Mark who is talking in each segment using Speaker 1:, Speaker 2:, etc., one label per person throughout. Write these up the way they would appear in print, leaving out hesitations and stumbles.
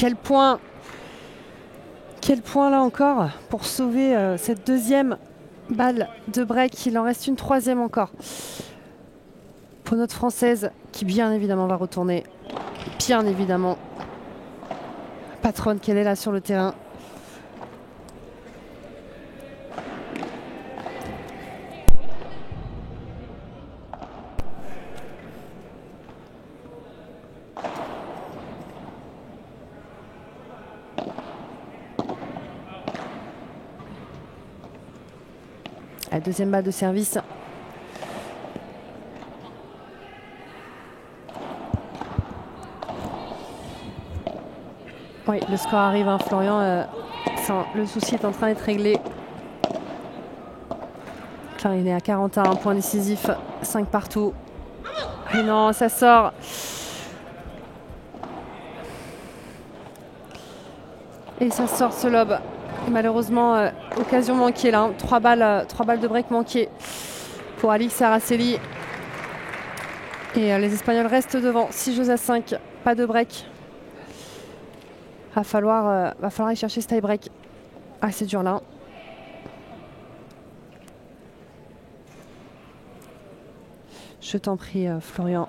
Speaker 1: Quel point là encore pour sauver cette deuxième balle de break. Il en reste une troisième encore pour notre Française qui bien évidemment va retourner. Bien évidemment. Patronne qu'elle est là sur le terrain. La deuxième balle de service. Oui, le score arrive, hein, Florian. Le souci est en train d'être réglé. Là, il est à 41, point décisif, 5 partout. Et non, ça sort. Et ça sort ce lob. Et malheureusement, occasion manquée là. Hein. 3 balles de break manquées pour Alix Araceli. Et les Espagnols restent devant. 6-5, pas de break. Va falloir aller chercher ce tie break. Ah, c'est dur là. Je t'en prie, Florian.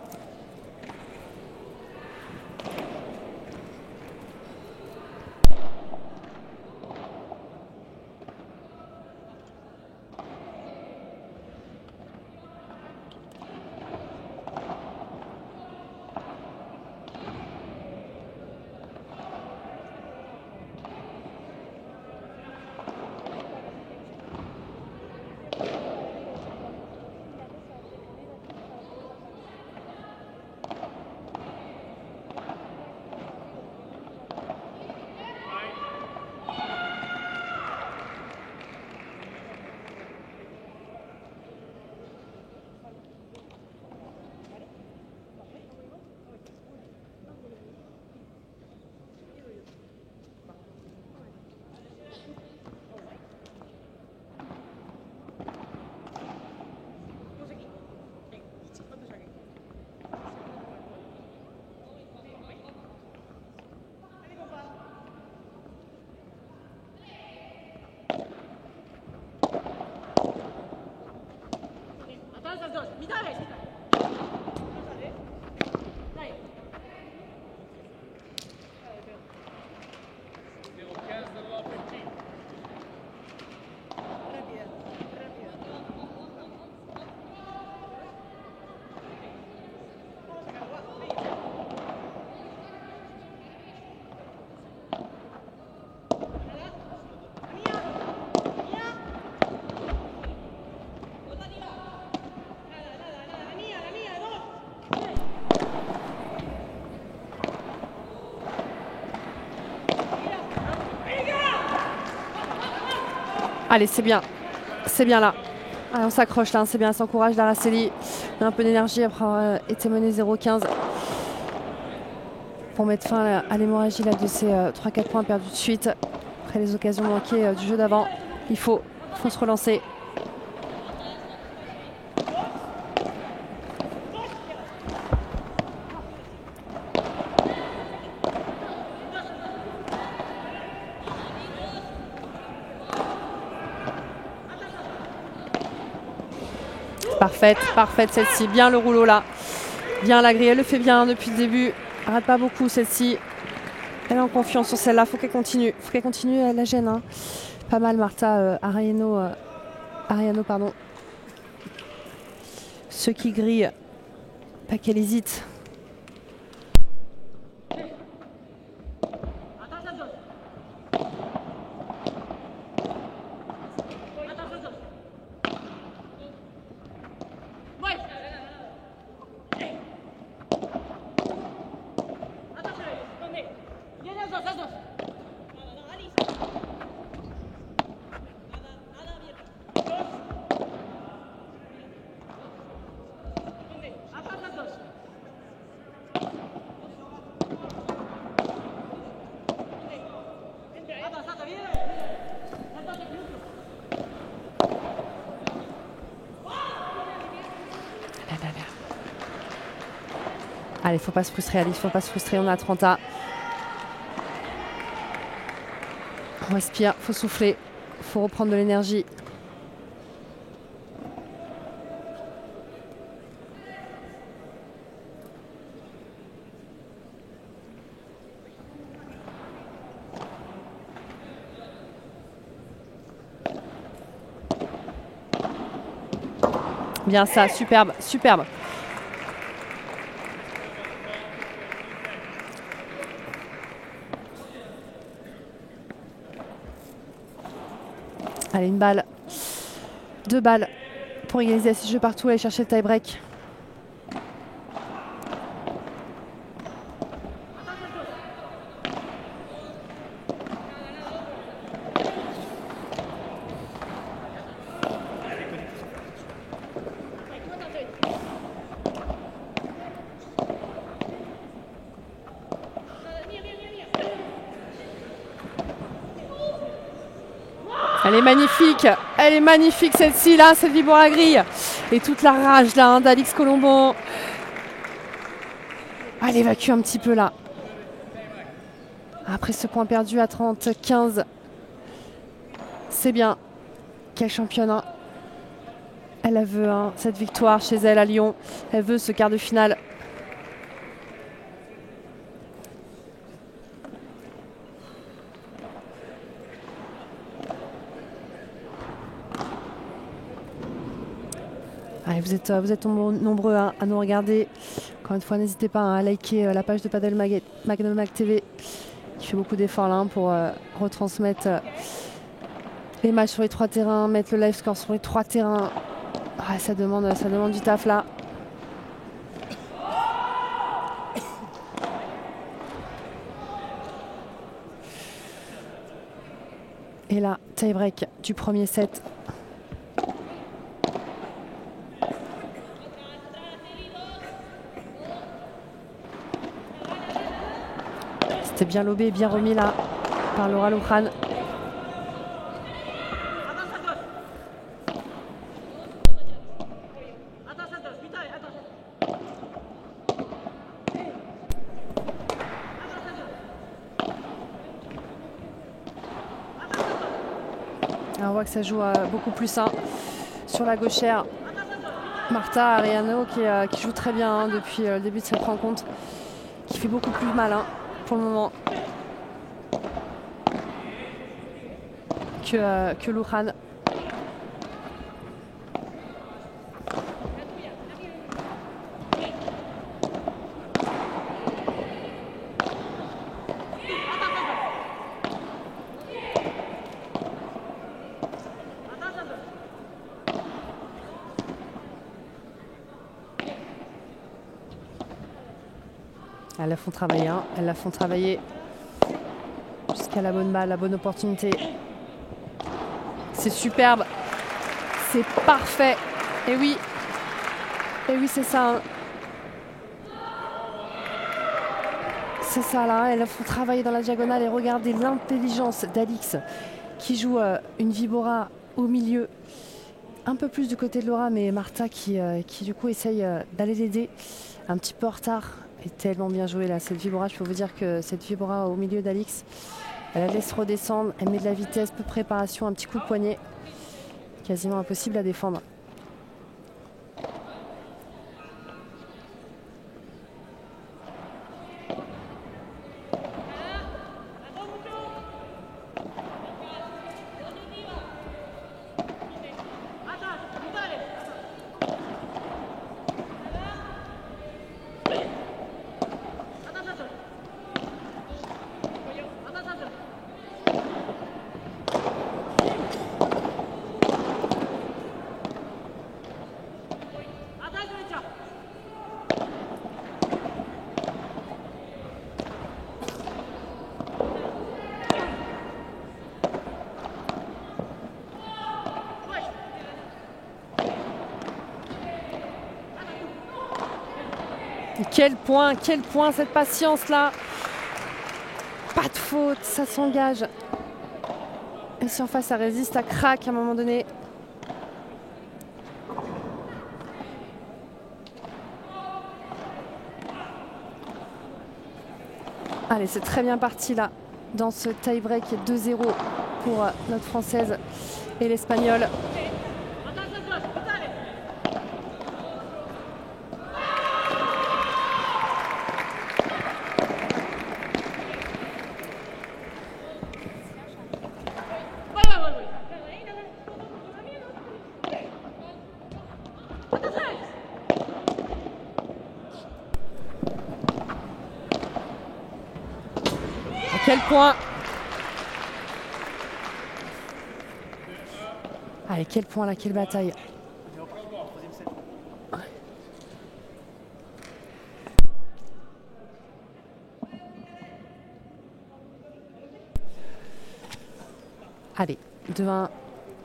Speaker 1: Allez, c'est bien là. Allez, on s'accroche là, c'est bien, elle s'encourage d'Araceli. Un peu d'énergie après avoir été menée 0-15 pour mettre fin à l'hémorragie de ces 3-4 points perdus de suite. Après les occasions manquées du jeu d'avant, il faut se relancer. Parfaite celle-ci. Bien le rouleau là. Bien la grille. Elle le fait bien depuis le début. Elle rate pas beaucoup celle-ci. Elle est en confiance sur celle-là. Faut qu'elle continue. Elle la gêne. Hein. Pas mal Marta Ariano. Pardon. Ceux qui grillent. Pas qu'elle hésite. Allez, faut pas se frustrer, Alice, faut pas se frustrer. On a 30 A. On respire, faut souffler, faut reprendre de l'énergie. Bien ça, superbe, superbe. Allez, une balle, 2 balles pour égaliser à 6 jeux partout, aller chercher le tie-break. Elle est magnifique celle-ci là, cette Vibora grille. Et toute la rage là d'Alix Colombon. Elle évacue un petit peu là. Après ce point perdu à 30-15. C'est bien. Quelle championne. Elle veut cette victoire chez elle à Lyon. Elle veut ce quart de finale. Allez, vous êtes nombreux à nous regarder. Encore une fois, n'hésitez pas à liker la page de Padel Magnum Mag TV qui fait beaucoup d'efforts là pour retransmettre les matchs sur les 3 terrains, mettre le live score sur les 3 terrains. Ah, ça demande du taf là. Et là, tie-break du premier set. C'était bien lobé, bien remis là par Laura Luján. On voit que ça joue beaucoup plus sur la gauchère. Marta Ariano qui joue très bien depuis le début de cette rencontre, qui fait beaucoup plus mal pour le moment que Luján. Elles la font travailler jusqu'à la bonne balle, la bonne opportunité. C'est superbe, c'est parfait. Et oui, c'est ça. C'est ça là, elles la font travailler dans la diagonale et regardez l'intelligence d'Alix qui joue une Vibora au milieu. Un peu plus du côté de Laura, mais Marta qui du coup essaye d'aller l'aider. Un petit peu en retard. Et tellement bien joué là, cette Vibora. Je peux vous dire que cette Vibora au milieu d'Alix, elle la laisse redescendre, elle met de la vitesse, peu de préparation, un petit coup de poignet. Quasiment impossible à défendre. Quel point cette patience-là. Pas de faute, ça s'engage. Et si en face, ça résiste, ça craque à un moment donné. Allez, c'est très bien parti là, dans ce tie-break 2-0 pour notre Française et l'Espagnole. À quel point... Allez, quel point là, quelle bataille. Allez, 2-1.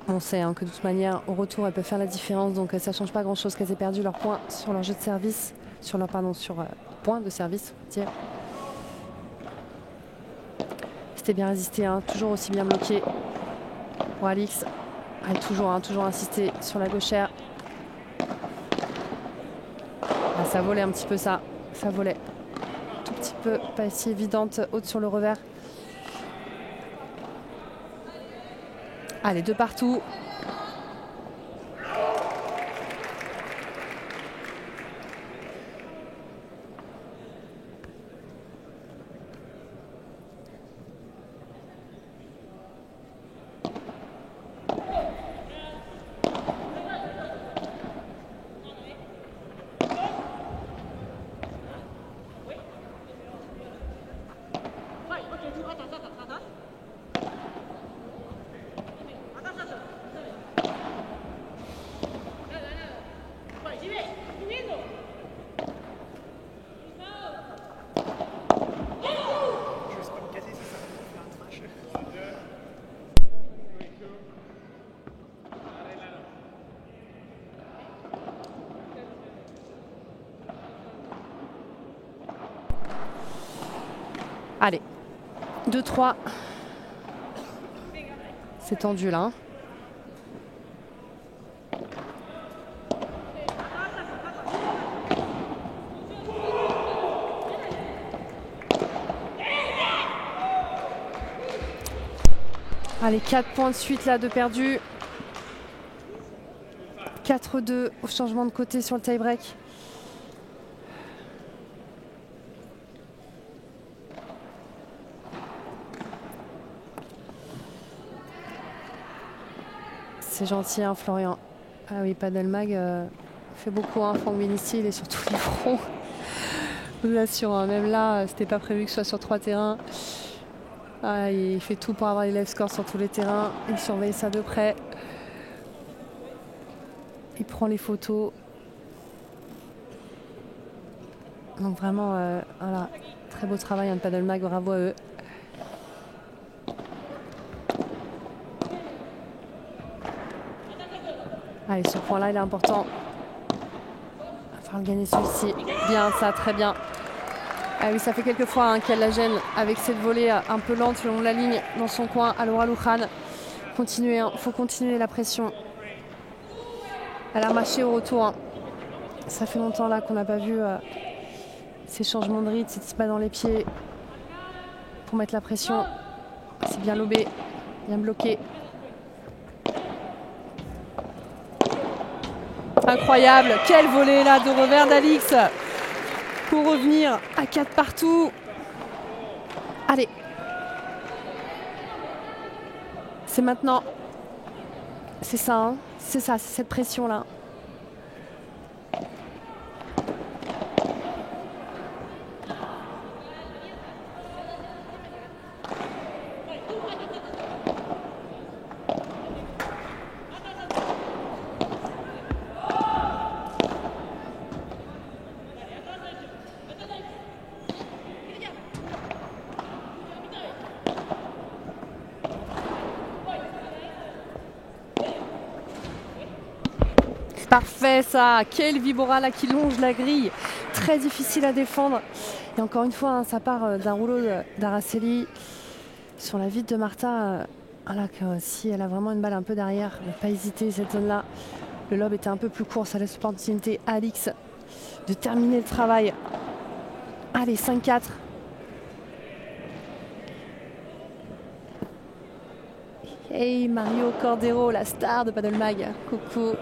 Speaker 1: On sait que de toute manière, au retour, elles peuvent faire la différence. Donc ça ne change pas grand-chose qu'elles aient perdu leur point sur leur jeu de service. Sur leur point de service, on va dire. C'était bien résisté, toujours aussi bien bloqué pour Alix. Elle toujours insisté sur la gauchère. Ah, ça volait un petit peu ça. Ça volait. Tout petit peu, pas si évidente, haute sur le revers. Allez, 2 partout. Allez, 2-3. C'est tendu là. Allez, 4 points de suite là de perdu. 4-2 au changement de côté sur le tie-break. C'est gentil, Florian. Ah oui, Padelmag fait beaucoup, Franck Bénissier, il est sur tous les fronts. Je vous assure, même là, c'était pas prévu que ce soit sur 3 terrains. Ah, il fait tout pour avoir les live scores sur tous les terrains. Il surveille ça de près. Il prend les photos. Donc vraiment, voilà, très beau travail de Padelmag, bravo à eux. Allez, ce point-là, il est important. Il va falloir gagner celui-ci. Bien, ça, très bien. Ah oui, ça fait quelques fois qu'elle la gêne avec cette volée un peu lente le long de la ligne dans son coin. à Laura Luján. Continuez, faut continuer la pression. Elle a marché au retour. Ça fait longtemps là qu'on n'a pas vu ces changements de rythme, ces pas dans les pieds pour mettre la pression. C'est bien lobé, bien bloqué. Incroyable, quelle volée là de revers d'Alix pour revenir à 4 partout. Allez, c'est maintenant. C'est ça, c'est ça, c'est cette pression là. Parfait ça, quel Vibora là qui longe la grille, très difficile à défendre. Et encore une fois, ça part d'un rouleau d'Araceli sur la vide de Martha. Voilà, que si elle a vraiment une balle un peu derrière, ne pas hésiter cette zone là. Le lob était un peu plus court, ça laisse l'opportunité à Alix de terminer le travail. Allez, 5-4. Hey Mario Cordero, la star de Paddle Mag. Coucou.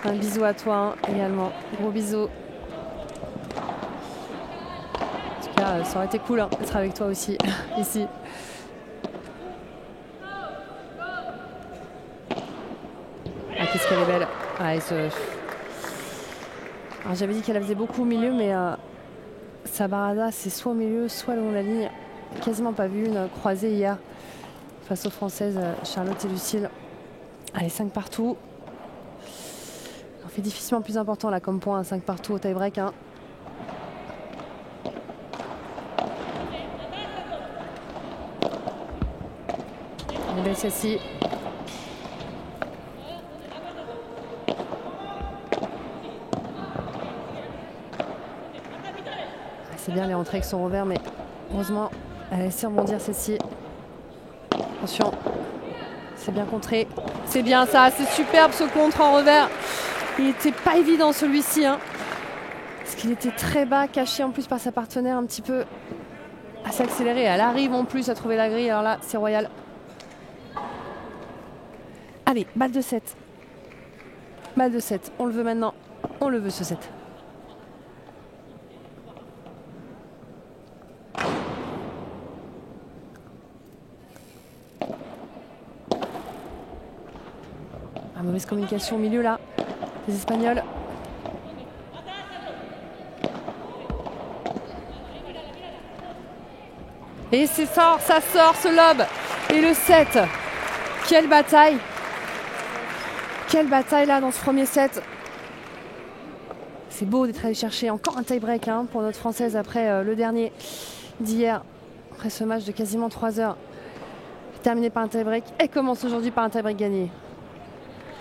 Speaker 1: Un bisou à toi également. Gros bisous. En tout cas, ça aurait été cool d'être avec toi aussi, ici. Ah, qu'est-ce qu'elle est belle. Ah, alors, j'avais dit qu'elle faisait beaucoup au milieu, mais sa barada, c'est soit au milieu, soit le long de la ligne. Quasiment pas vu une croisée hier face aux Françaises Charlotte et Lucille. Allez, 5 partout. On fait difficilement plus important là comme point, 5 partout au tie-break. Hein. Elle est belle celle-ci. C'est bien les rentrées avec son revers, mais heureusement, elle a laissé rebondir celle-ci. Attention, c'est bien contré. C'est bien ça, c'est superbe ce contre en revers. Il n'était pas évident celui-ci. Hein, parce qu'il était très bas, caché en plus par sa partenaire un petit peu assez accéléré. Elle arrive en plus à trouver la grille. Alors là, c'est royal. Allez, balle de 7. Balle de 7. On le veut maintenant. On le veut ce 7. Mauvaise communication au milieu là, les Espagnols. Et c'est ça sort ce lob. Et le 7. Quelle bataille. Quelle bataille là dans ce premier set. C'est beau d'être allé chercher encore un tie-break hein, pour notre Française après le dernier d'hier. Après ce match de quasiment 3 heures. Terminé par un tie-break et commence aujourd'hui par un tie-break gagné.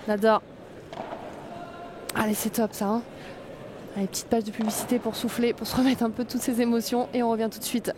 Speaker 1: J'adore. Allez, c'est top ça. Hein. Allez, petite page de publicité pour souffler, pour se remettre un peu de toutes ces émotions. Et on revient tout de suite.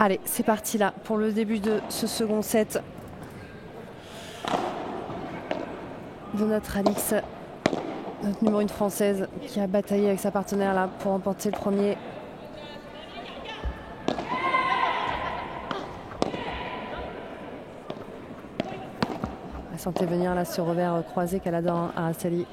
Speaker 1: Allez, c'est parti là pour le début de ce second set de notre Alix, notre numéro 1 française qui a bataillé avec sa partenaire là pour remporter le premier. Elle sentait venir là ce revers croisé qu'elle adore hein, à Araceli.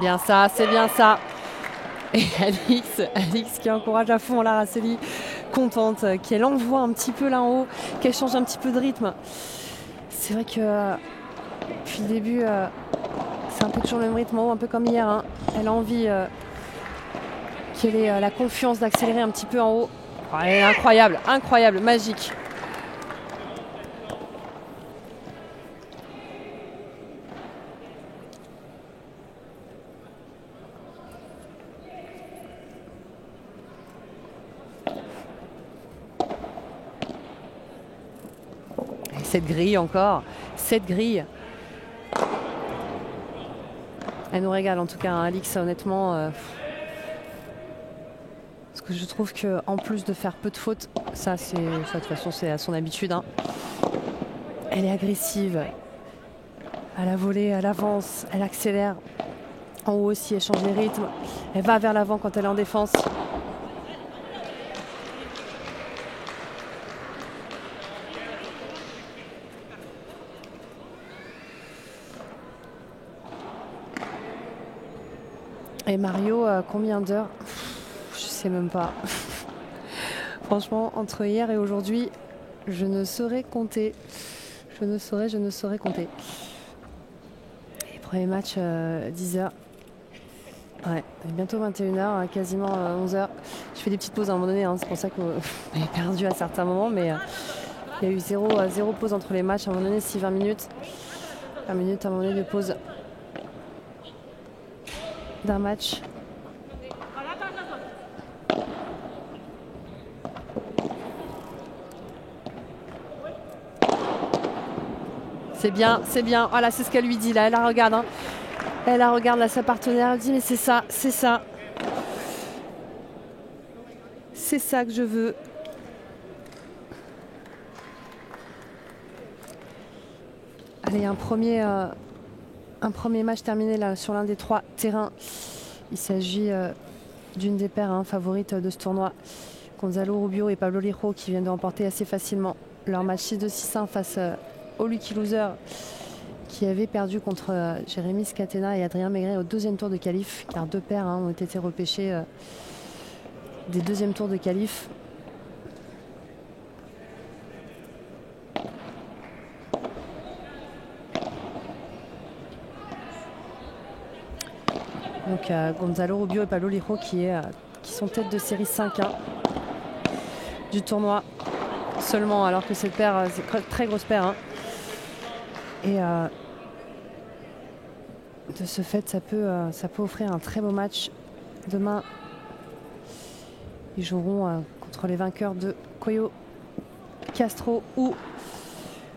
Speaker 1: bien ça, c'est bien ça. Et Alix qui encourage à fond la Araceli, contente, qu'elle envoie un petit peu là en haut, qu'elle change un petit peu de rythme. C'est vrai que depuis le début, c'est un peu toujours le même rythme en haut, un peu comme hier. Hein. Elle a envie qu'elle ait la confiance d'accélérer un petit peu en haut. Ouais, incroyable, incroyable, magique. Et cette grille encore, cette grille. Elle nous régale en tout cas, hein, Alix, honnêtement. Parce que je trouve qu'en plus de faire peu de fautes, ça de toute façon c'est à son habitude. Hein. Elle est agressive. À la volée, elle avance, elle accélère. En haut aussi, elle change les rythmes. Elle va vers l'avant quand elle est en défense. Et Mario, combien d'heures? Je sais même pas. Franchement, entre hier et aujourd'hui, je ne saurais compter. Je ne saurais compter. Et premier match, 10h. Ouais, bientôt 21h, quasiment 11h. Je fais des petites pauses à un moment donné, hein, c'est pour ça qu'on est perdu à certains moments, mais il y a eu zéro pause entre les matchs. À un moment donné, 6-20 minutes. 20 minutes, à un moment donné de pause d'un match. C'est bien, c'est bien. Voilà, c'est ce qu'elle lui dit là. Elle la regarde. Hein. Elle la regarde là, sa partenaire. Elle dit mais c'est ça, c'est ça. C'est ça que je veux. Allez, un premier match terminé là sur l'un des 3 terrains. Il s'agit d'une des paires favorites de ce tournoi. Gonzalo Rubio et Pablo Lijo qui viennent de remporter assez facilement leur match 6-2, 6-1 face au Lucky Loser qui avait perdu contre Jérémy Scatena et Adrien Maigret au 2e tour de qualif, car 2 paires ont été repêchées des 2e tours de qualif. Donc Gonzalo Rubio et Pablo Lijo qui sont tête de série 5-1 du tournoi seulement, alors que cette paire, c'est une très grosse paire. Hein. Et de ce fait, ça peut offrir un très beau match. Demain, ils joueront contre les vainqueurs de Coyo Castro ou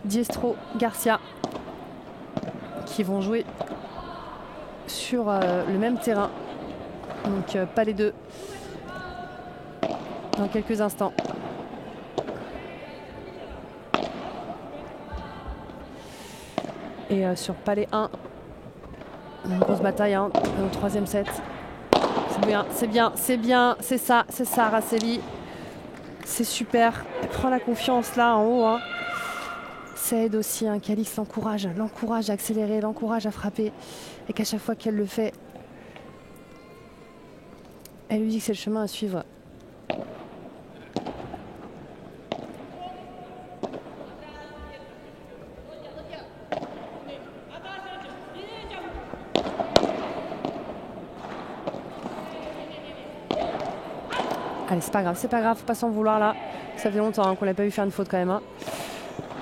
Speaker 1: Diestro Garcia, qui vont jouer sur le même terrain. Donc pas les deux. Dans quelques instants. Et sur Palais 1, une grosse bataille au 3e set. C'est bien, c'est bien, c'est bien, c'est ça, Araceli. C'est super. Elle prend la confiance là en haut. Hein. Ça aide aussi qu'Alix l'encourage à accélérer, l'encourage à frapper. Et qu'à chaque fois qu'elle le fait, elle lui dit que c'est le chemin à suivre. Allez, c'est pas grave, faut pas s'en vouloir là. Ça fait longtemps qu'on l'a pas vu faire une faute quand même. Hein.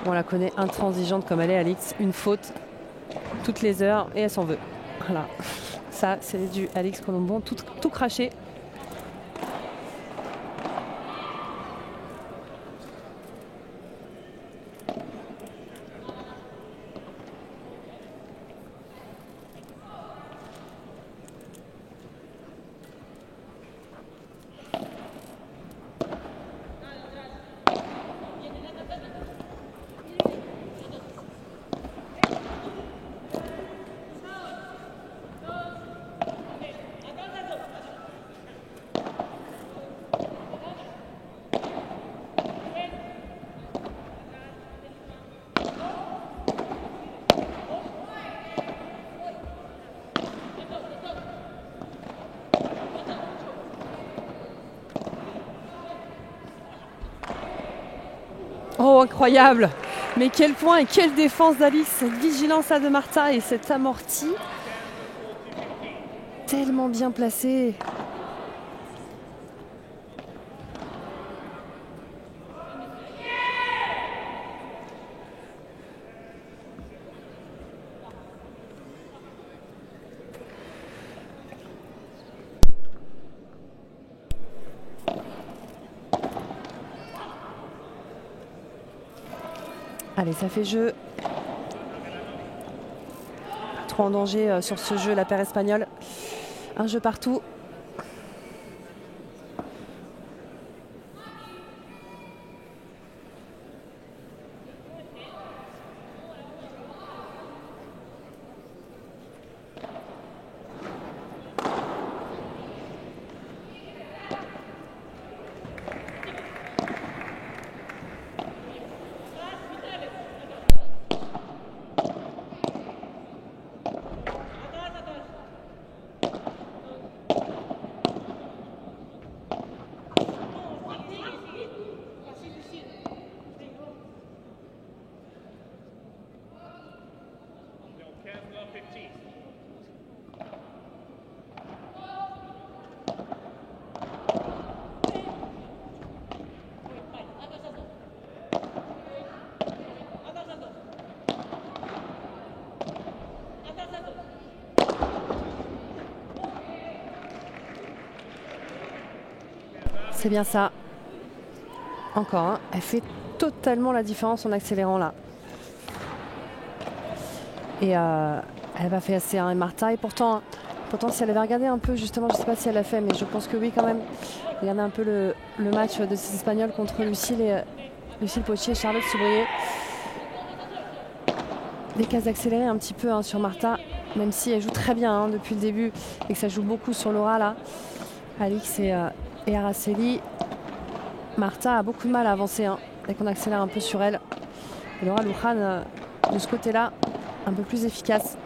Speaker 1: On la connaît intransigeante comme elle est, Alix. Une faute toutes les heures et elle s'en veut. Voilà. Ça, c'est du Alix Colombon, tout craché. Oh, incroyable! Mais quel point et quelle défense d'Alix, cette vigilance là de Martha et cette amorti. Tellement bien placé. Allez, ça fait jeu. Trop en danger sur ce jeu, la paire espagnole. Un jeu partout. C'est bien ça. Encore, hein. Elle fait totalement la différence en accélérant là. Et elle va faire assez et Martha. Et pourtant, si elle avait regardé un peu, justement, je ne sais pas si elle l'a fait, mais je pense que oui quand même. Regardez un peu le match de ces Espagnols contre Lucille Potier et Charlotte Soubrier. Des cases accélérées un petit peu sur Martha, même si elle joue très bien depuis le début et que ça joue beaucoup sur Laura là. Alix et Araceli. Martha a beaucoup de mal à avancer dès qu'on accélère un peu sur elle. Et Laura Luján de ce côté-là, un peu plus efficace.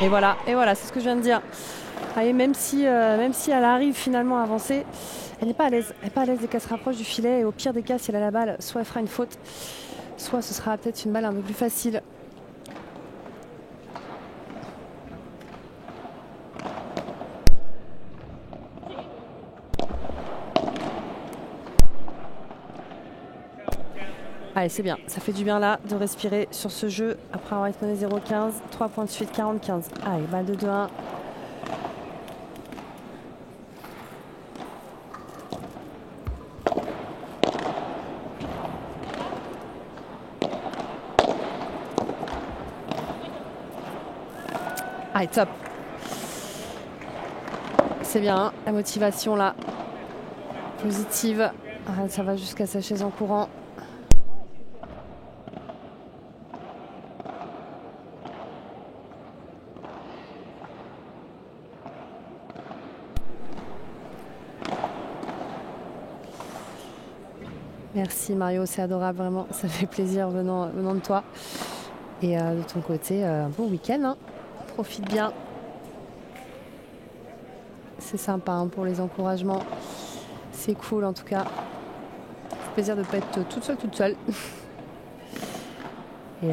Speaker 1: Et voilà, c'est ce que je viens de dire. Allez, même si elle arrive finalement à avancer, elle n'est pas à l'aise. Elle n'est pas à l'aise dès qu'elle se rapproche du filet. Et au pire des cas, si elle a la balle, soit elle fera une faute, soit ce sera peut-être une balle un peu plus facile. Allez, c'est bien. Ça fait du bien là de respirer sur ce jeu après avoir été mené 0-15. 3 points de suite, 40-15. Allez, balle de 2-1. Allez, top. C'est bien, la motivation là. Positive. Ah, ça va jusqu'à sa chaise en courant. Merci Mario, c'est adorable, vraiment, ça fait plaisir venant de toi. Et de ton côté, un bon week-end, profite bien. C'est sympa pour les encouragements, c'est cool en tout cas. C'est plaisir de ne pas être toute seule. Et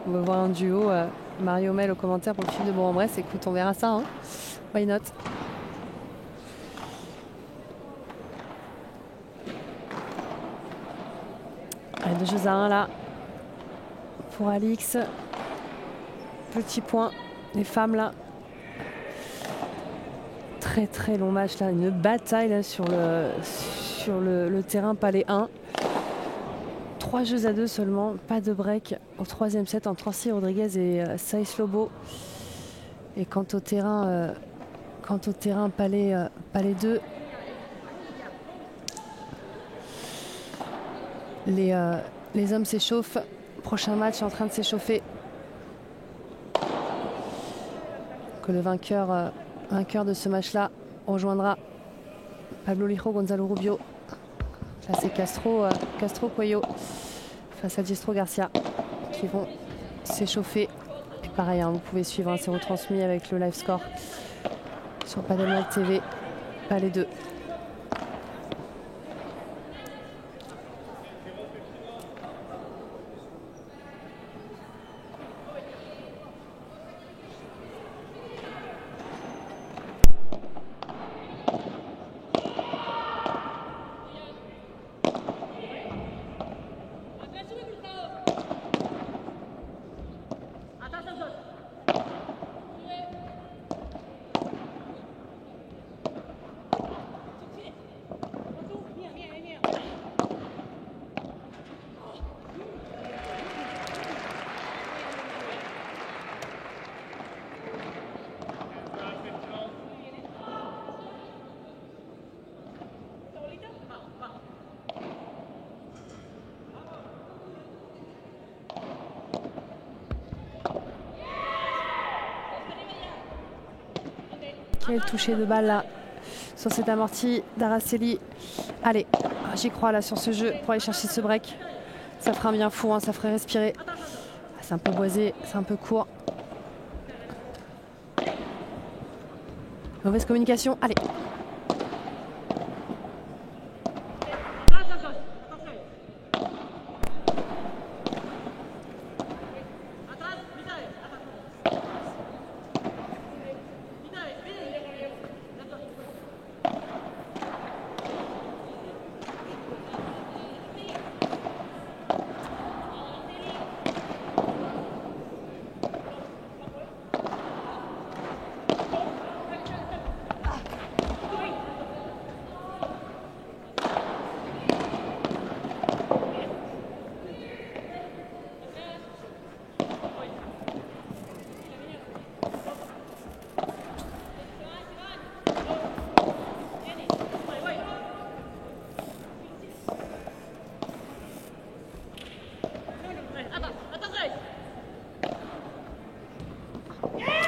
Speaker 1: on va voir un duo, Mario Mel au commentaire pour le film de Bourg-en-Bresse. Écoute, on verra ça, why not. Allez, 2 jeux à 1 là pour Alix. Petit point, les femmes là. Très très long match là, une bataille là, sur le terrain palais 1. 3 jeux à 2 seulement, pas de break au 3e set entre Orsi Rodriguez et Saïs Lobo. Et quant au terrain palais 2, les hommes s'échauffent. Prochain match est en train de s'échauffer. Que le vainqueur de ce match-là rejoindra Pablo Lijo, Gonzalo Rubio Là, c'est Castro Cuello face à Diestro Garcia qui vont s'échauffer. Et pareil, hein, vous pouvez suivre, hein, c'est retransmis avec le live score sur Padel Live TV. Pas les deux. Quel toucher de balle là sur cet amorti d'Araceli. Allez, j'y crois là sur ce jeu pour aller chercher ce break. Ça fera un bien fou, hein, ça ferait respirer. C'est un peu boisé, c'est un peu court. Mauvaise communication, allez.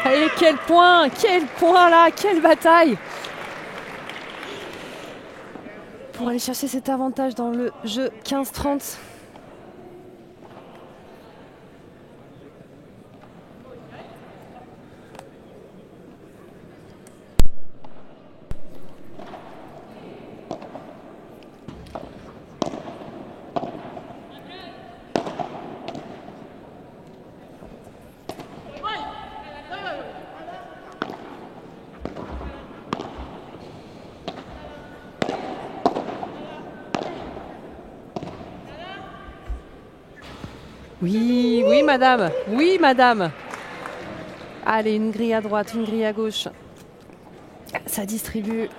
Speaker 1: Et quel point là, quelle bataille pour aller chercher cet avantage dans le jeu 15-30. Oui, oui madame, oui madame. Allez, une grille à droite, une grille à gauche. Ça distribue.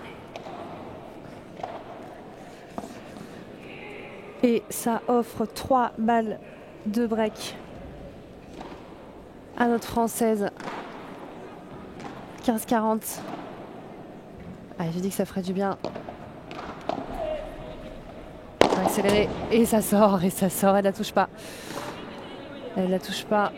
Speaker 1: Et ça offre 3 balles de break à notre Française. 15-40. Allez, j'ai dit que ça ferait du bien. On va accélérer. Et ça sort, elle la touche pas. Elle la touche pas.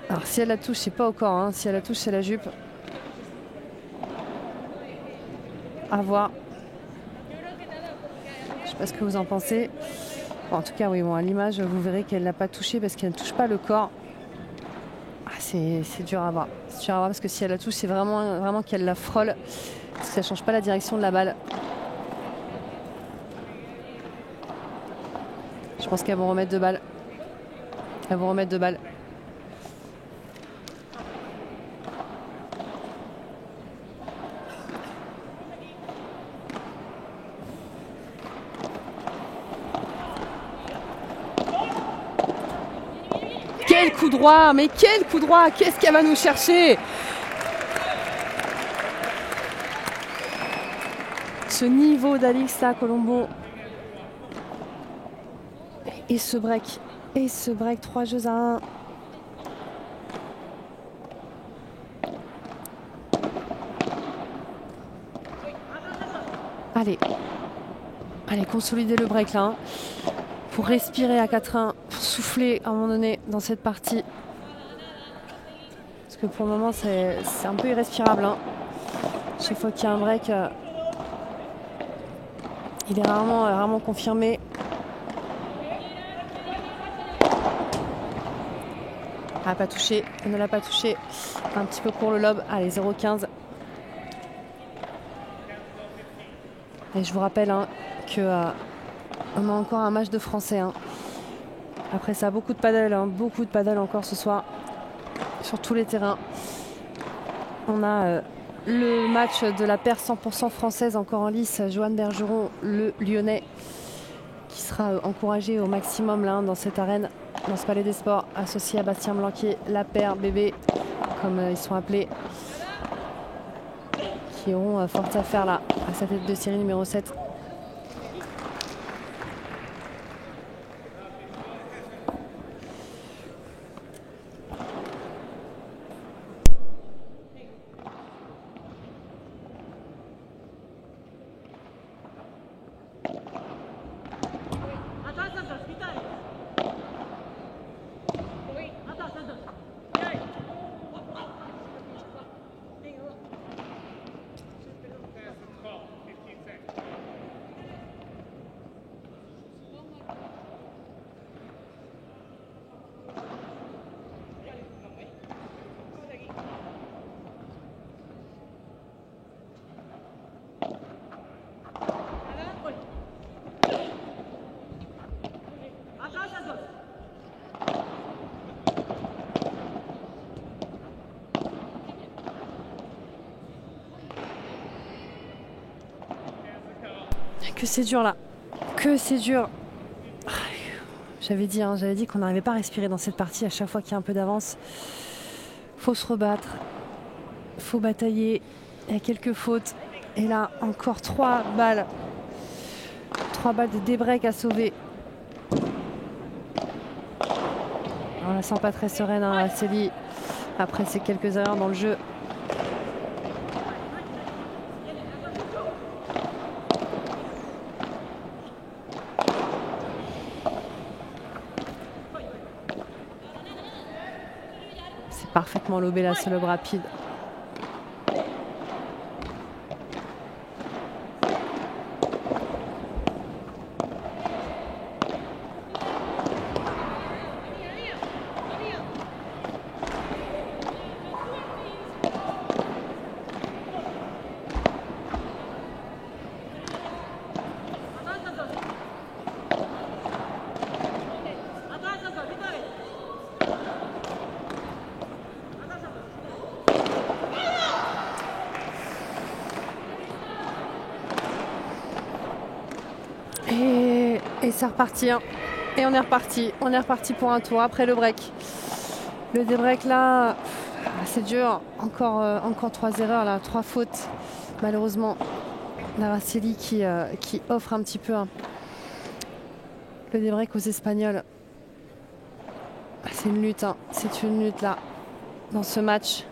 Speaker 1: Alors si elle la touche, c'est pas au corps, hein. Si elle la touche, c'est la jupe. À voir. Je sais pas ce que vous en pensez. Bon, en tout cas, oui, bon, à l'image, vous verrez qu'elle l'a pas touché parce qu'elle ne touche pas le corps. Ah, c'est dur à voir. C'est dur à voir parce que si elle la touche, c'est vraiment qu'elle la frôle. Parce que ça change pas la direction de la balle. Je pense qu'elles vont remettre 2 balles. Elles vont remettre 2 balles. Quel coup droit, mais quel coup droit! Qu'est-ce qu'elle va nous chercher? Ce niveau d'Alixa Colombo. Et ce break, 3 jeux à 1. Allez, consolider le break là, hein, pour respirer à 4-1, pour souffler à un moment donné dans cette partie. Parce que pour le moment, c'est un peu irrespirable, hein. Chaque fois qu'il y a un break, il est rarement confirmé. Ah, pas touché, on ne l'a pas touché. Un petit peu court le lob. Allez, 0,15. Et je vous rappelle que on a encore un match de français. Après ça, beaucoup de paddle encore ce soir sur tous les terrains. On a le match de la paire 100% française encore en lice. Joanne Bergeron, le Lyonnais, qui sera encouragé au maximum là dans cette arène, dans ce palais des sports, associé à Bastien Blanquier, la paire bébé, comme ils sont appelés, qui auront fort à faire là, à sa tête de série numéro 7. Que c'est dur là, que c'est dur. J'avais dit qu'on n'arrivait pas à respirer dans cette partie. À chaque fois qu'il y a un peu d'avance, faut se rebattre, faut batailler. Il y a quelques fautes. Et là, encore 3 balles. 3 balles de débreak à sauver. On la sent pas très sereine, Célie, après ces quelques erreurs dans le jeu. Parfaitement lobé là, ce lob rapide. Et c'est reparti. Et on est reparti pour un tour après le break. Le débreak là, c'est dur. Encore 3 erreurs là, 3 fautes. Malheureusement, Araceli qui offre un petit peu le débreak aux Espagnols. C'est une lutte, c'est une lutte là dans ce match.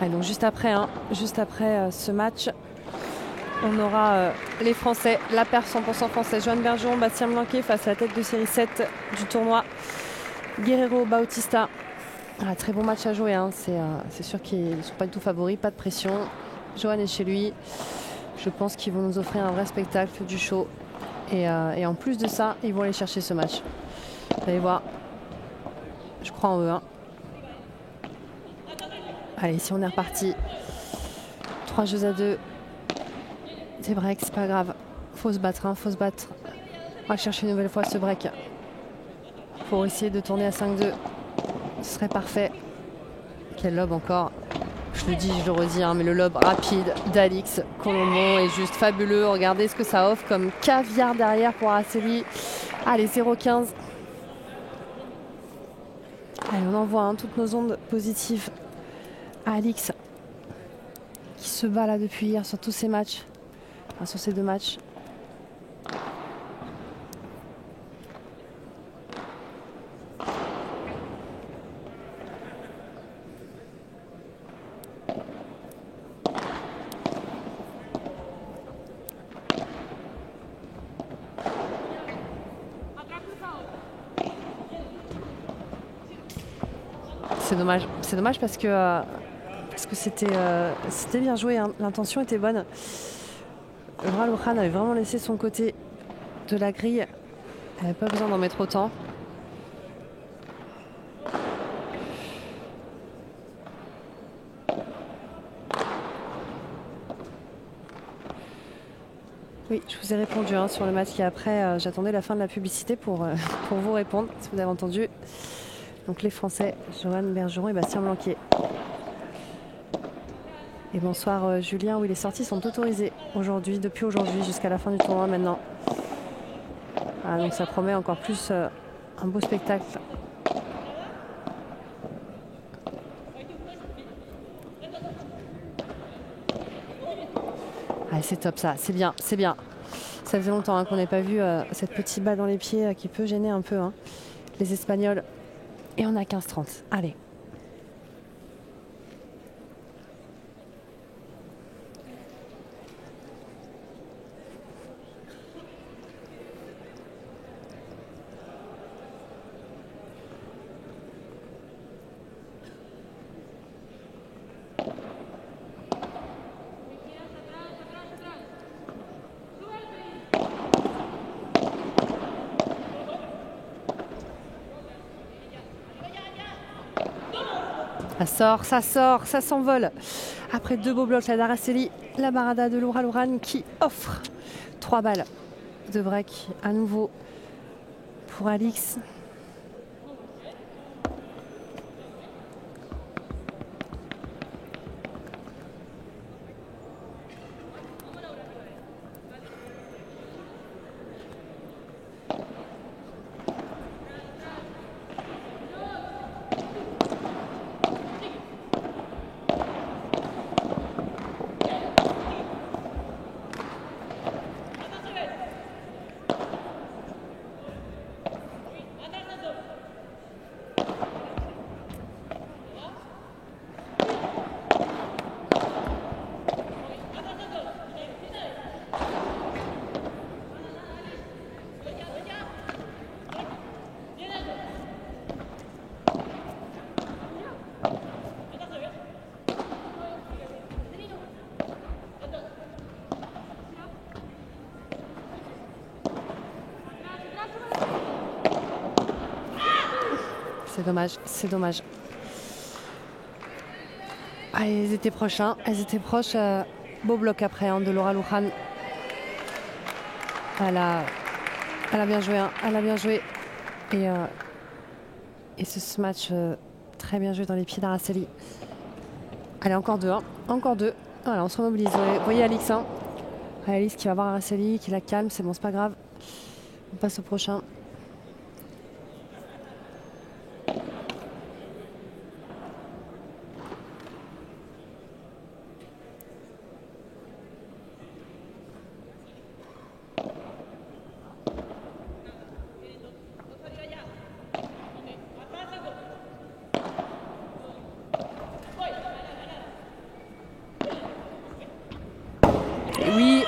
Speaker 1: Et donc juste après ce match, on aura les Français, la paire 100% française, Joanne Bergeron, Bastien Blanquier face à la tête de série 7 du tournoi, Guerrero Bautista. Très bon match à jouer, c'est sûr qu'ils ne sont pas du tout favoris, pas de pression. Joanne est chez lui, je pense qu'ils vont nous offrir un vrai spectacle, du show. Et en plus de ça, ils vont aller chercher ce match. Vous allez voir, je crois en eux. Allez, si on est reparti. 3 jeux à 2. C'est break, c'est pas grave. Faut se battre, hein, faut se battre. On va chercher une nouvelle fois ce break. Pour essayer de tourner à 5-2. Ce serait parfait. Quel lob encore. Je le dis, je le redis, hein, mais le lob rapide d'Alix Colombo est juste fabuleux. Regardez ce que ça offre comme caviar derrière pour Araceli. Allez, 0-15. Allez, on envoie hein, toutes nos ondes positives à Alix qui se bat là depuis hier sur tous ces matchs. Enfin, sur ces 2 matchs. C'est dommage parce que c'était bien joué, hein. L'intention était bonne. Laura Luján avait vraiment laissé son côté de la grille. Elle n'avait pas besoin d'en mettre autant. Oui, je vous ai répondu hein, sur le match qui est après. J'attendais la fin de la publicité pour vous répondre, si vous avez entendu. Donc les Français, Johan Bergeron et Bastien Blanquier. Et bonsoir Julien, oui les sorties sont autorisées aujourd'hui, depuis aujourd'hui jusqu'à la fin du tournoi maintenant. Ah, donc ça promet encore plus un beau spectacle. Ah, c'est top ça, c'est bien, c'est bien. Ça faisait longtemps hein, qu'on n'ait pas vu cette petite balle dans les pieds qui peut gêner un peu hein, les Espagnols. Et on a 15-30. Allez. Ça sort, ça s'envole. Après 2 beaux blocs, la d'Araceli, la Barada de Laura Luján qui offre 3 balles de break à nouveau pour Alix. C'est dommage, c'est dommage. Ah, elles étaient proches, hein. Elles étaient proches. Beau bloc après hein, de Laura Luján. Elle a bien joué, hein. Elle a bien joué. Et ce match très bien joué dans les pieds d'Araceli. Allez, encore 2, hein. Encore 2. Voilà, on se remobilise. Vous voyez Alix, hein. Alix qui va voir Araceli, qui la calme, c'est bon, c'est pas grave. On passe au prochain.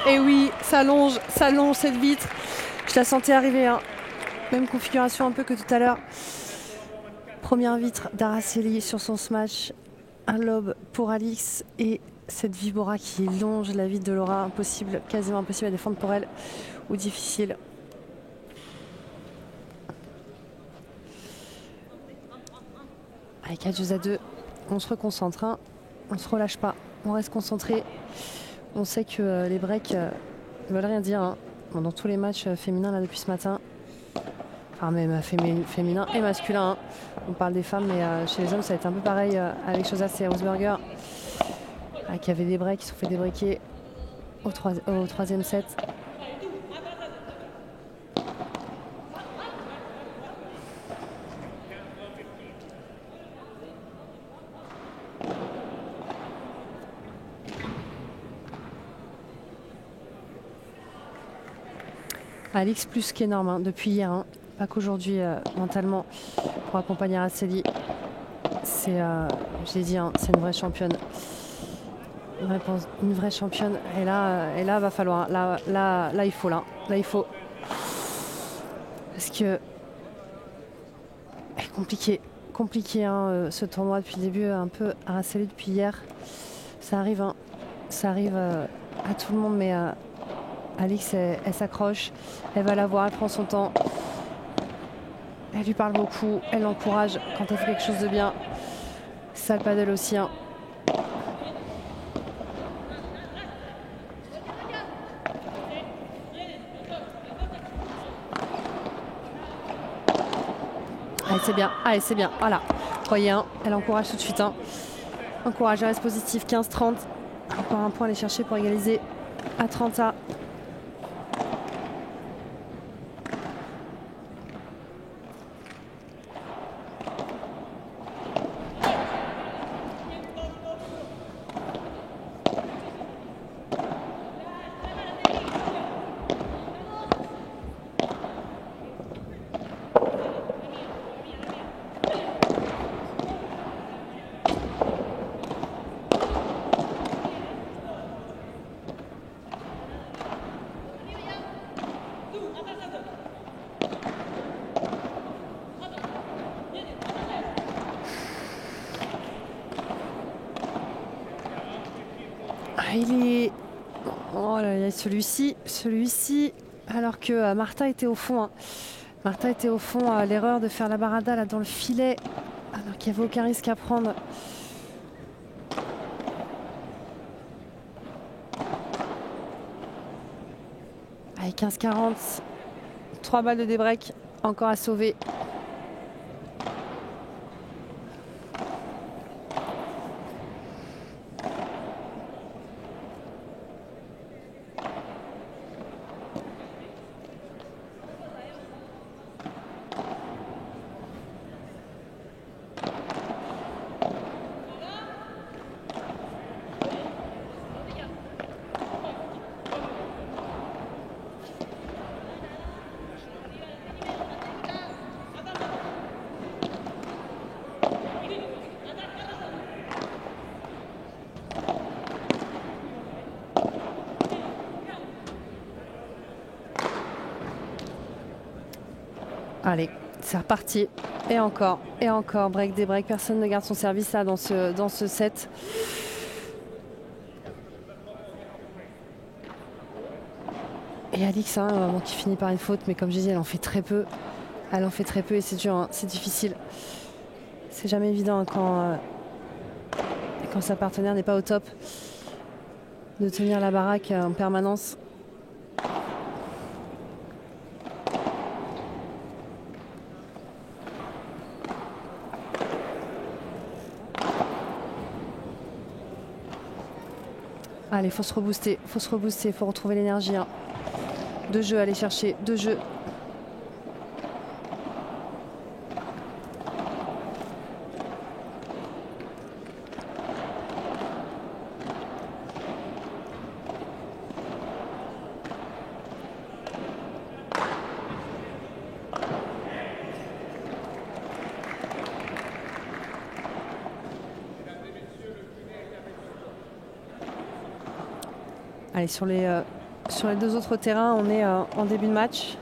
Speaker 1: Et oui, ça longe cette vitre. Je la sentais arriver, hein. Même configuration un peu que tout à l'heure. Première vitre d'Araceli sur son smash. Un lob pour Alix et cette Vibora qui longe la vitre de Laura. Impossible, quasiment impossible à défendre pour elle. Ou difficile. Avec 4 jeux à 2, on se reconcentre. Hein. On se relâche pas, on reste concentré. On sait que les breaks ne veulent rien dire. Hein. Bon, dans tous les matchs féminins là depuis ce matin, enfin même féminin et masculin. Hein. On parle des femmes, mais chez les hommes ça va être un peu pareil avec Chosas et Hausberger qui avaient des breaks, qui se sont fait débreaker au troisième set. Alix plus qu'énorme hein, depuis hier, hein. Pas qu'aujourd'hui mentalement pour accompagner Araceli. C'est, je l'ai dit, hein, c'est une vraie championne. Une vraie championne. Et là, va falloir. Là, il faut là. Là, il faut. Parce que compliqué hein, ce tournoi depuis le début, un peu Araceli depuis hier. Ça arrive, hein. Ça arrive à tout le monde, mais Alix, elle s'accroche, elle va la voir, elle prend son temps. Elle lui parle beaucoup, elle l'encourage quand elle fait quelque chose de bien. Ça le paddle aussi. Hein. Allez, c'est bien. Voilà. Voyez, hein, elle encourage tout de suite. Hein. Encourage, elle reste positive. 15-30. Encore un point à aller chercher pour égaliser à 30 A. Il est... Oh là là, celui-ci, alors que Martha était au fond. Hein. Martha était au fond, l'erreur de faire la barada là dans le filet, alors qu'il n'y avait aucun risque à prendre. Allez, 15-40, 3 balles de débreak, encore à sauver. Allez, c'est reparti. Et encore, break des breaks. Personne ne garde son service là dans ce set. Et Alix, hein, qui finit par une faute, mais comme je disais, elle en fait très peu. Elle en fait très peu et c'est dur, hein, c'est difficile. C'est jamais évident hein, quand sa partenaire n'est pas au top de tenir la baraque en permanence. Allez, faut se rebooster, faut retrouver l'énergie. Hein. 2 jeux à aller chercher, 2 jeux. Allez, sur les 2 autres terrains, on est en début de match.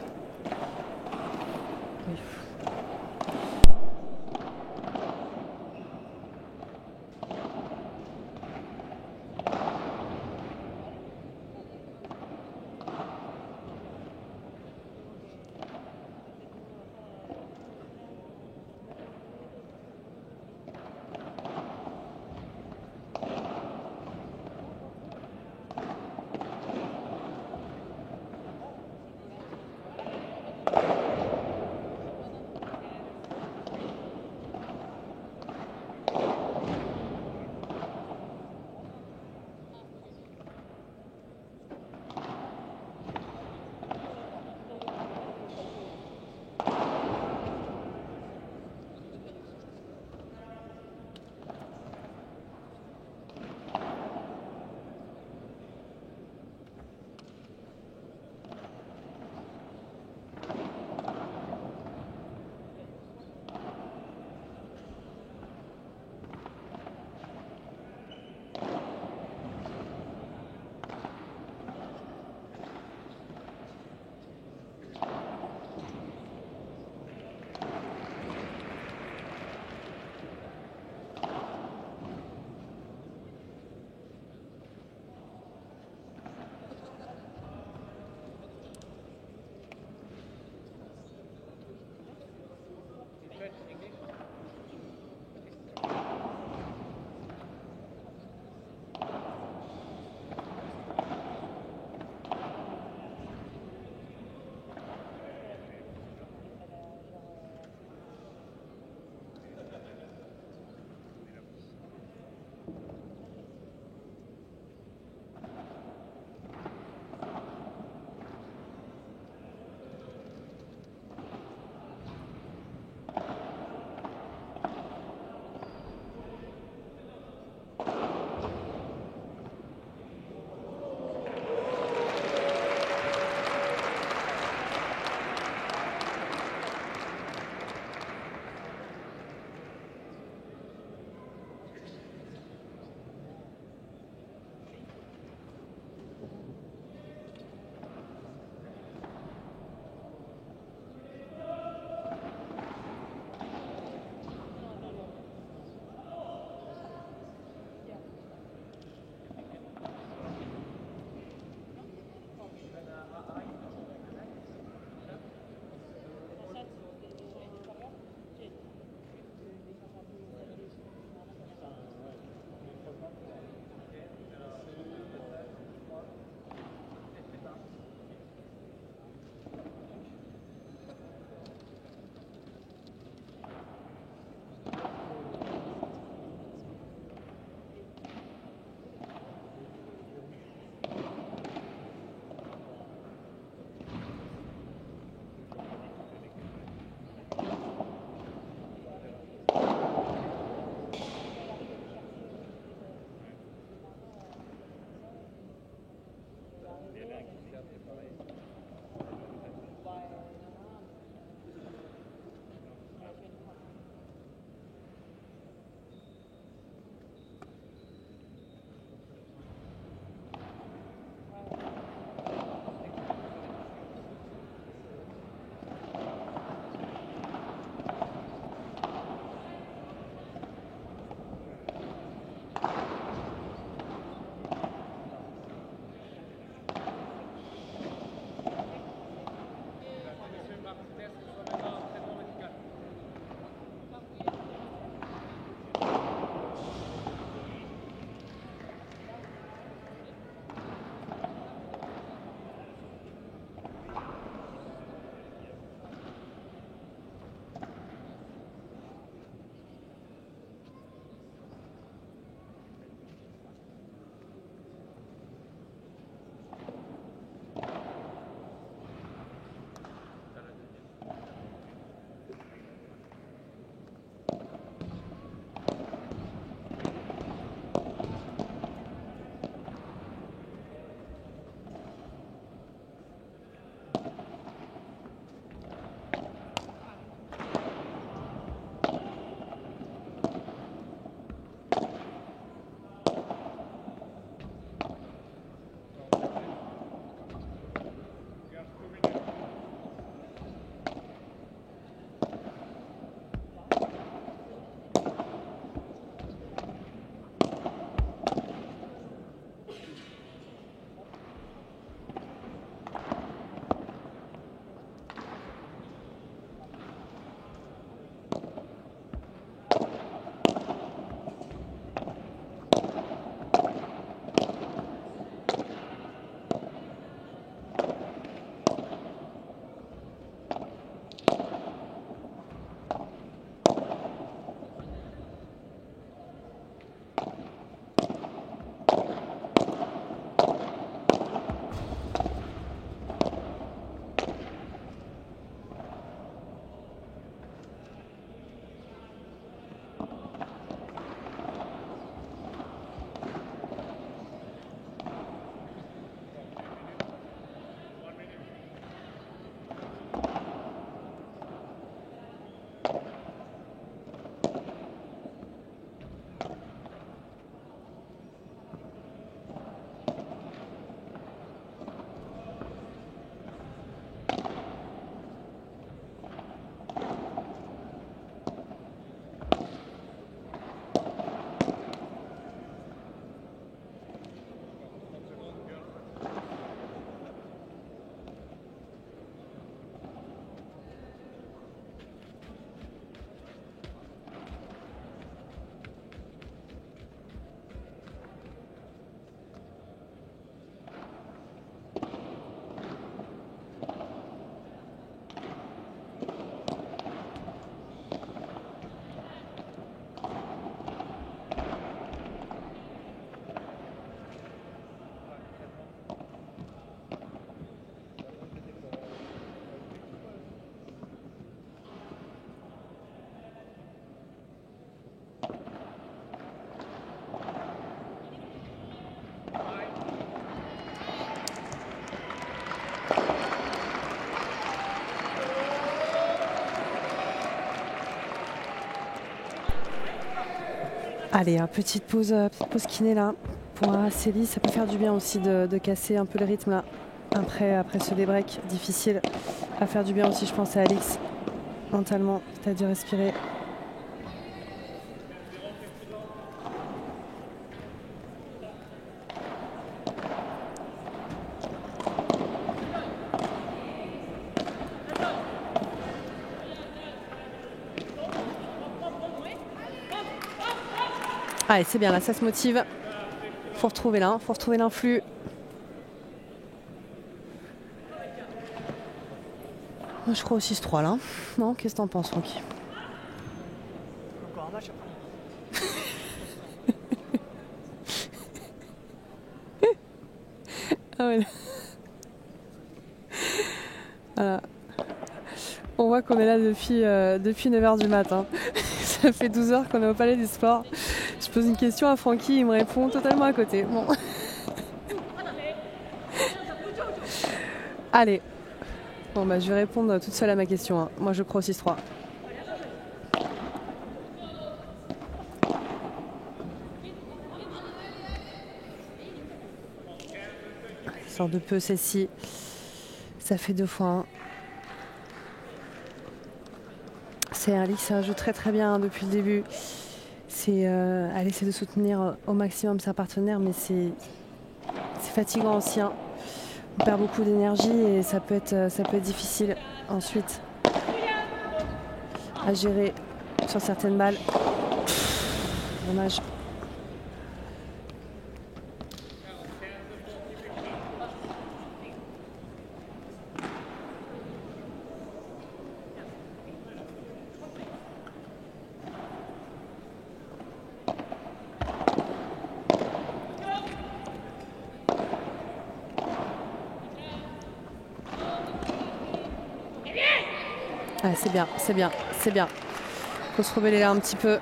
Speaker 1: Allez, petite pause kiné là. Pour Araceli, ça peut faire du bien aussi de casser un peu le rythme là. Après ce débreak difficile. Ça va faire du bien aussi, je pense, à Alix. Mentalement, tu as dû respirer. Allez, c'est bien là, ça se motive. Faut retrouver l'influx. Je crois au 6-3 là. Non, qu'est-ce que t'en penses, Francky?
Speaker 2: Encore un match après.
Speaker 1: Ah ouais. Voilà. On voit qu'on est là depuis 9h du matin. Ça fait 12 heures qu'on est au Palais des Sports. Je pose une question à Francky, il me répond totalement à côté. Bon. Allez. Bon bah je vais répondre toute seule à ma question. Hein. Moi je crois au 6-3. Ça sort de peu celle-ci. Ça fait 2 fois. Hein. C'est Alix, ça joue très très bien hein, depuis le début. Elle essaie de soutenir au maximum sa partenaire, mais c'est fatigant aussi. Hein. On perd beaucoup d'énergie et ça peut être difficile ensuite à gérer sur certaines balles. Dommage. Ah, c'est bien, c'est bien, c'est bien. Faut se rebeller là un petit peu.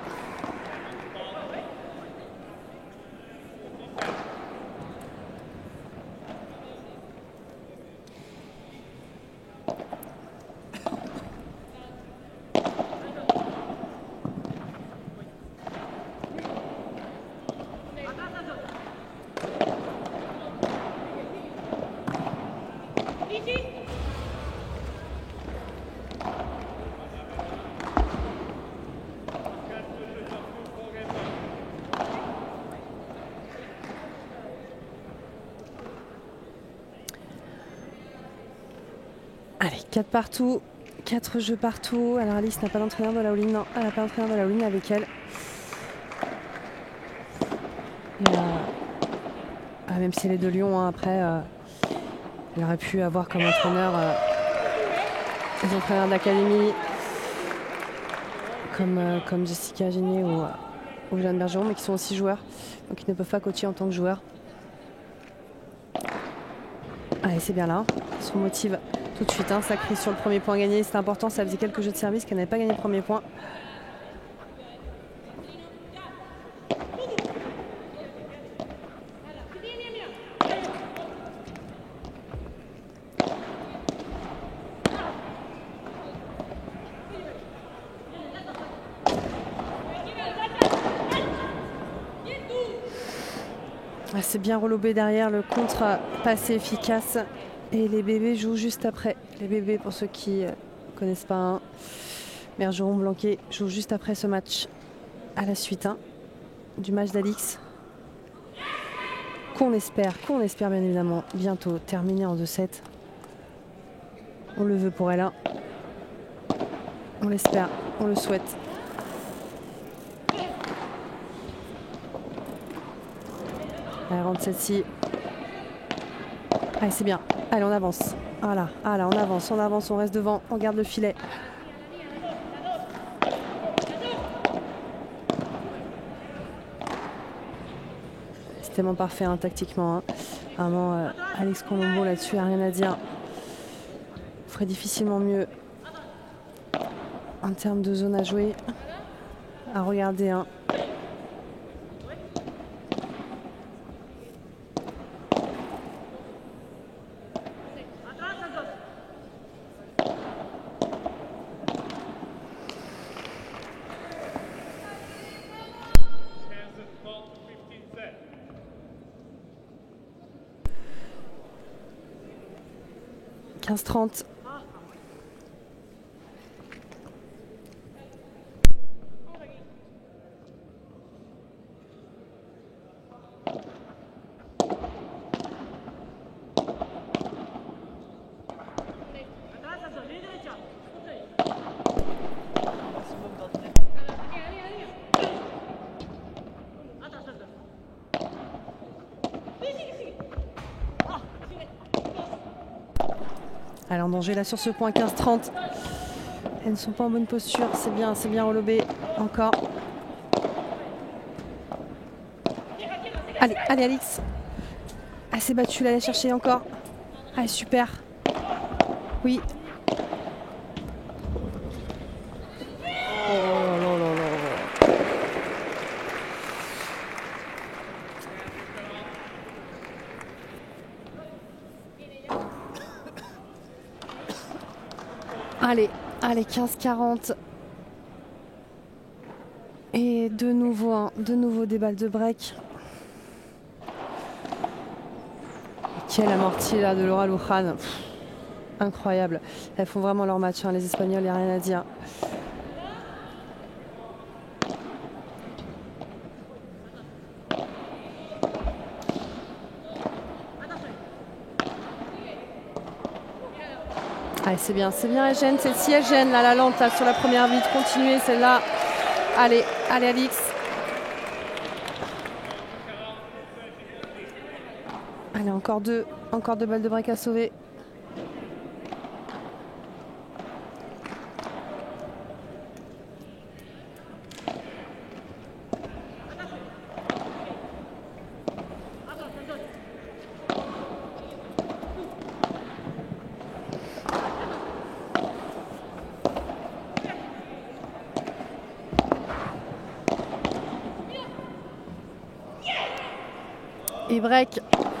Speaker 1: Allez, 4 partout, 4 jeux partout. Alors Alice n'a pas d'entraîneur de la all-in. Non, elle n'a pas d'entraîneur de la all-in avec elle. Même si elle est de Lyon, hein, après, elle aurait pu avoir comme entraîneur des entraîneurs d'académie comme Jessica Génier ou Jeanne Bergeron, mais qui sont aussi joueurs, donc ils ne peuvent pas coacher en tant que joueurs. Allez, c'est bien là, elle se motive tout de suite, hein, ça crie sur le premier point gagné, c'est important, ça faisait quelques jeux de service qu'elle n'avait pas gagné le premier point. C'est bien relobé derrière, le contre passé efficace et les bébés jouent juste après. Les bébés, pour ceux qui ne connaissent pas, hein, Bergeron Blanquet joue juste après ce match à la suite hein, du match d'Alix qu'on espère bien évidemment bientôt terminer en 2-7. On le veut pour elle, hein. On l'espère, on le souhaite. Elle rentre celle-ci. Allez, c'est bien. Allez, on avance. Voilà, on avance, on reste devant, on garde le filet. C'est tellement parfait hein, tactiquement. Hein. Vraiment, Alex Colombo là-dessus, il n'y a rien à dire. Il ferait difficilement mieux en termes de zone à jouer. À regarder. Hein. 15-30. Elle est en danger là sur ce point, 15-30. Elles ne sont pas en bonne posture, c'est bien relobé encore. Allez, allez Alix. Elle s'est battue, elle allait chercher encore. Allez, super. Oui. Oh là là là. Allez, 15-40. Et de nouveau des balles de break. Quelle amortie là de Laura Luján. Incroyable. Elles font vraiment leur match, hein, les Espagnols, il n'y a rien à dire. Allez, c'est bien, elle gêne, celle-ci, elle gêne, là, la lente, là, sur la première vite, continuez, celle-là. Allez, Alix. Allez, encore deux balles de break à sauver.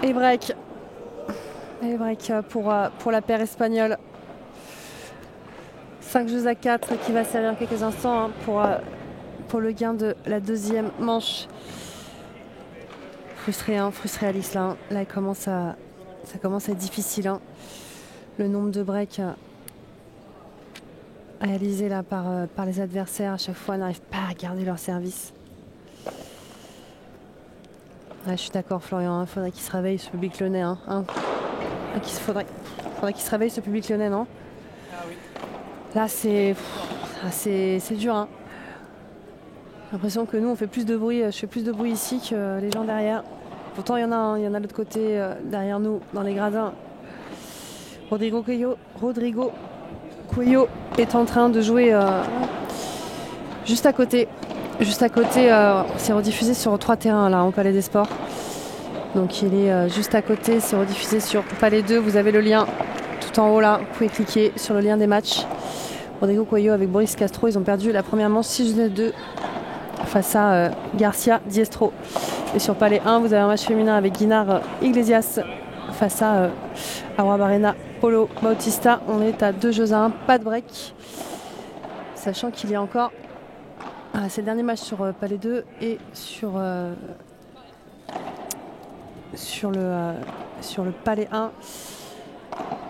Speaker 1: Et break pour la paire espagnole. 5 jeux à 4 qui va servir quelques instants, hein, pour le gain de la deuxième manche. Frustré Alice là. Là, ça commence à être difficile. Hein. Le nombre de breaks réalisés là par les adversaires à chaque fois n'arrivent pas à garder leur service. Ouais, je suis d'accord, Florian. Il faudrait qu'il se réveille, ce public lyonnais. Hein. Il faudrait qu'il se réveille, ce public lyonnais, non? Ah oui. Là, c'est dur. Hein. J'ai l'impression que nous, on fait plus de bruit. Je fais plus de bruit ici que les gens derrière. Pourtant, il y en a de l'autre côté, derrière nous, dans les gradins. Rodrigo Cuello est en train de jouer juste à côté. C'est rediffusé sur 3 terrains là, au Palais des Sports. Donc il est juste à côté, c'est rediffusé sur Palais 2. Vous avez le lien tout en haut là. Vous pouvez cliquer sur le lien des matchs. Rodrigo Cuello avec Boris Castro, ils ont perdu la première manche 6-2 face à Garcia Diestro. Et sur Palais 1, vous avez un match féminin avec Guinard Iglesias face à Aura Barrena Polo Bautista. On est à 2 jeux à 1, pas de break. Sachant qu'il y a encore... c'est le dernier match sur Palais 2 et sur le Palais 1.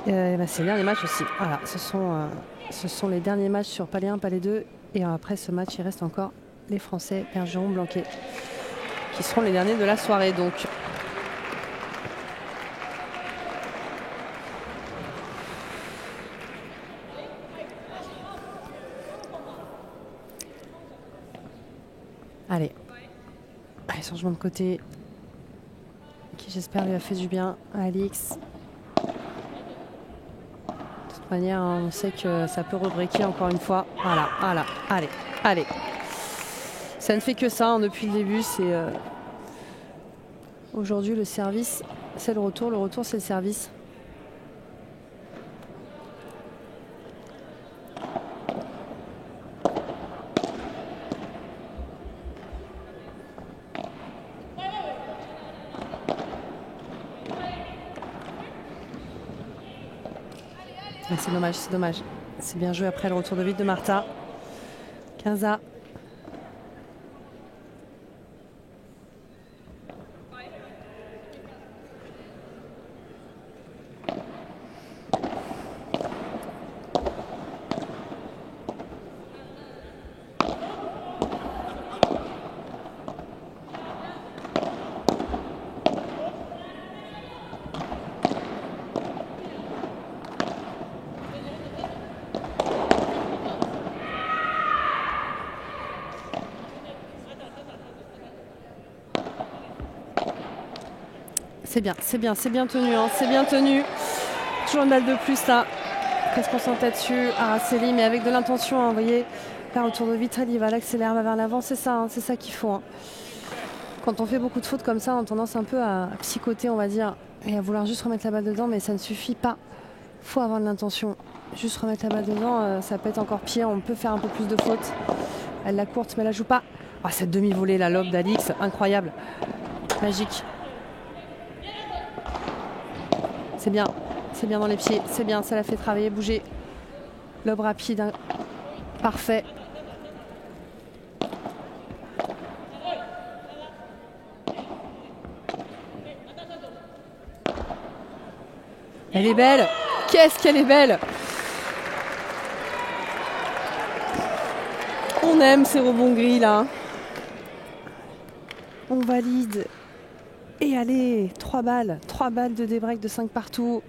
Speaker 1: C'est le dernier match aussi. Voilà, ce sont les derniers matchs sur Palais 1, Palais 2. Et après ce match, il reste encore les Français, Bergeron, Blanquet, qui seront les derniers de la soirée. Donc. Allez, changement de côté qui j'espère lui a fait du bien à Alix. De toute manière, on sait que ça peut rebreaker encore une fois. Voilà, allez. Ça ne fait que ça hein, depuis le début. C'est aujourd'hui le service, c'est le retour c'est le service. C'est dommage. C'est bien joué après le retour de vide de Martha. 15A. C'est bien, c'est bien, c'est bien tenu, hein, c'est bien tenu. Toujours une balle de plus là. Qu'est-ce qu'on s'entête dessus? Araceli, mais avec de l'intention, hein, vous voyez. Là, autour de Vitrel, il va l'accélérer, va vers l'avant, c'est ça, hein, c'est ça qu'il faut. Hein. Quand on fait beaucoup de fautes comme ça, on a tendance un peu à psychoter, on va dire, et à vouloir juste remettre la balle dedans, mais ça ne suffit pas. Il faut avoir de l'intention. Juste remettre la balle dedans, ça peut être encore pire, on peut faire un peu plus de fautes. Elle la courte, mais elle la joue pas. Oh, cette demi-volée, la lobe d'Alix, incroyable. Magique. C'est bien dans les pieds, c'est bien, ça l'a fait travailler, bouger. Lobe rapide, hein. Parfait. Elle est belle. Qu'est-ce qu'elle est belle. On aime ces rebonds gris là. On valide. Et allez, 3 balles de débreak de 5 partout.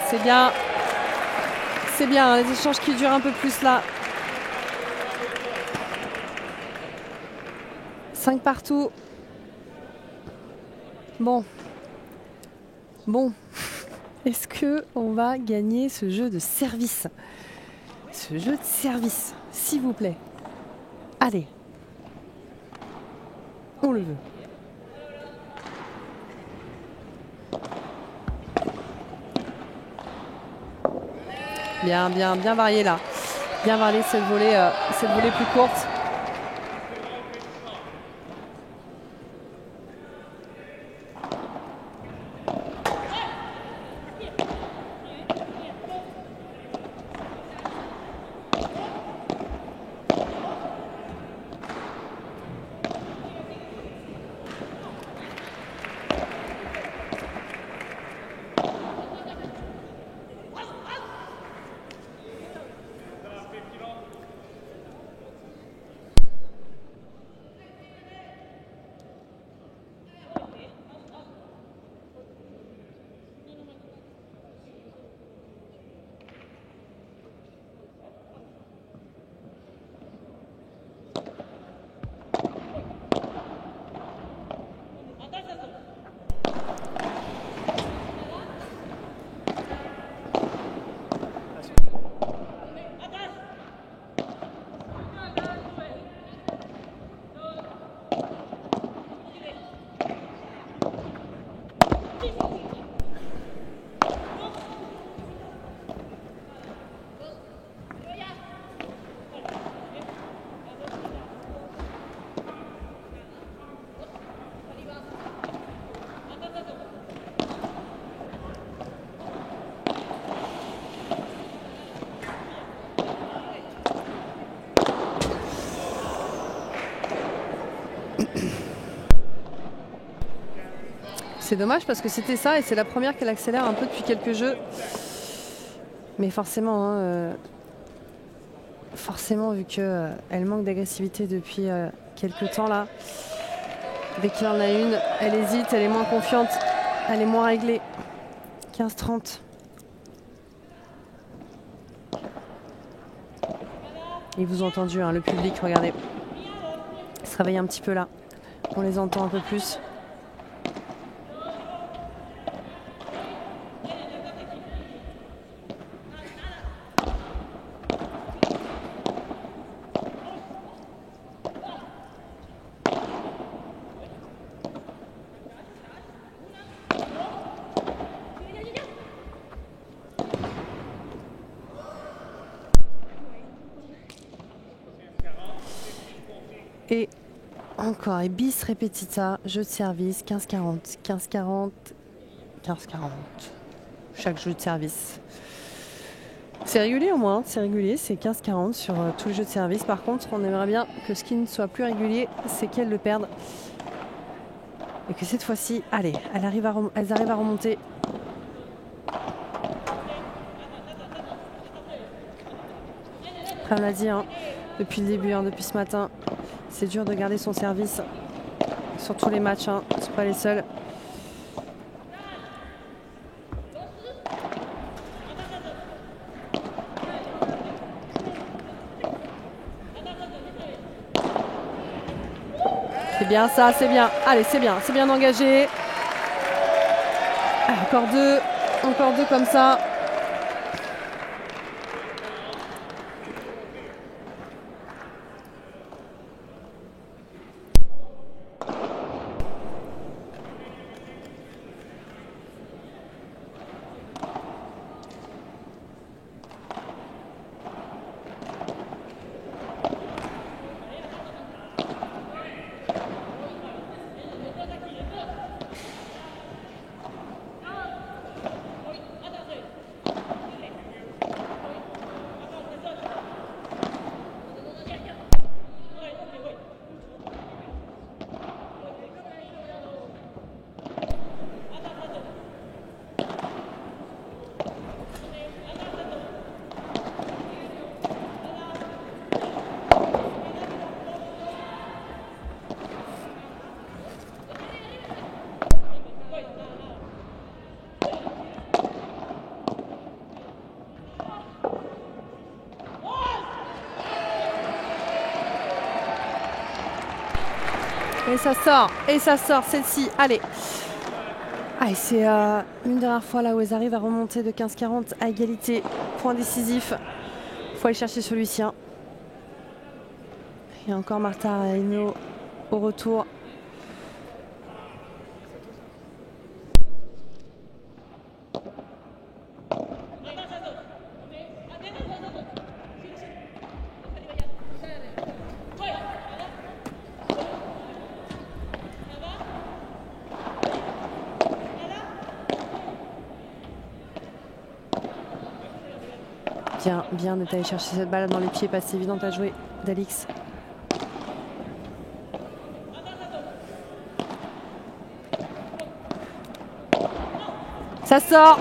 Speaker 1: C'est bien. C'est bien, hein, les échanges qui durent un peu plus là. 5 partout. Bon. Est-ce qu'on va gagner ce jeu de service? Ce jeu de service, s'il vous plaît. Allez. On le veut. Bien varié là. Bien varié cette volée plus courte. C'est dommage parce que c'était ça et c'est la première qu'elle accélère un peu depuis quelques jeux. Mais forcément, hein, vu qu'elle manque d'agressivité depuis quelques temps là. Dès qu'il en a une, elle hésite, elle est moins confiante, elle est moins réglée. 15-30. Et vous avez entendu, hein, le public, regardez. Il se réveille un petit peu là. On les entend un peu plus. Et encore, et bis repetita, jeu de service, 15-40, 15-40, 15-40. Chaque jeu de service. C'est régulier au moins, c'est régulier, c'est 15-40 sur tous les jeux de service. Par contre, on aimerait bien que ce qui ne soit plus régulier, c'est qu'elles le perdent. Et que cette fois-ci, allez, elles arrivent à remonter. Comme on l'a dit, hein, depuis le début, hein, depuis ce matin, c'est dur de garder son service sur tous les matchs, hein, c'est pas les seuls. C'est bien ça, c'est bien. Allez, c'est bien engagé. Encore deux comme ça. Et ça sort celle-ci. Allez. Allez, c'est une dernière fois là où elles arrivent à remonter de 15-40 à égalité. Point décisif. Il faut aller chercher celui-ci. Hein. Et encore Marta Araino au retour. Bien d'être allé chercher cette balle dans les pieds, pas si évidente à jouer d'Alix. Ça sort,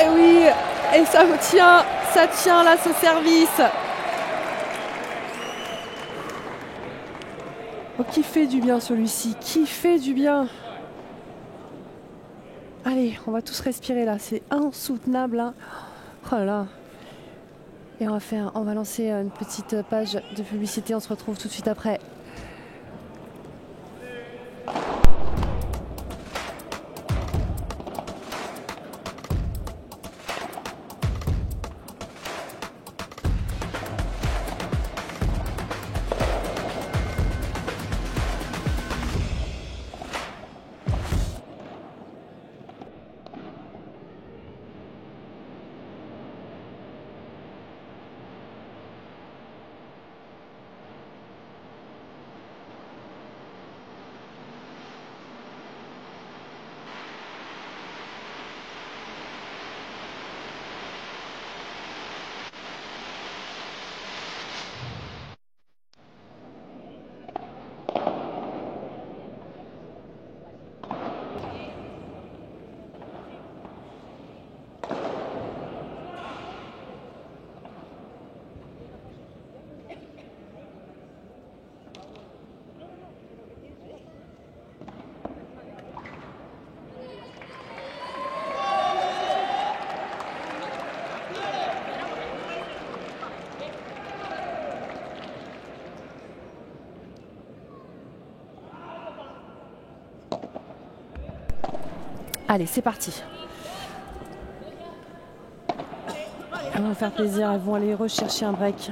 Speaker 1: et oui, et ça tient là ce service. Oh, qui fait du bien celui-ci, qui fait du bien. Allez, on va tous respirer là, c'est insoutenable là. Oh là là. Et on va lancer une petite page de publicité. On se retrouve tout de suite après. Allez, c'est parti. Elles vont faire plaisir, elles vont aller rechercher un break.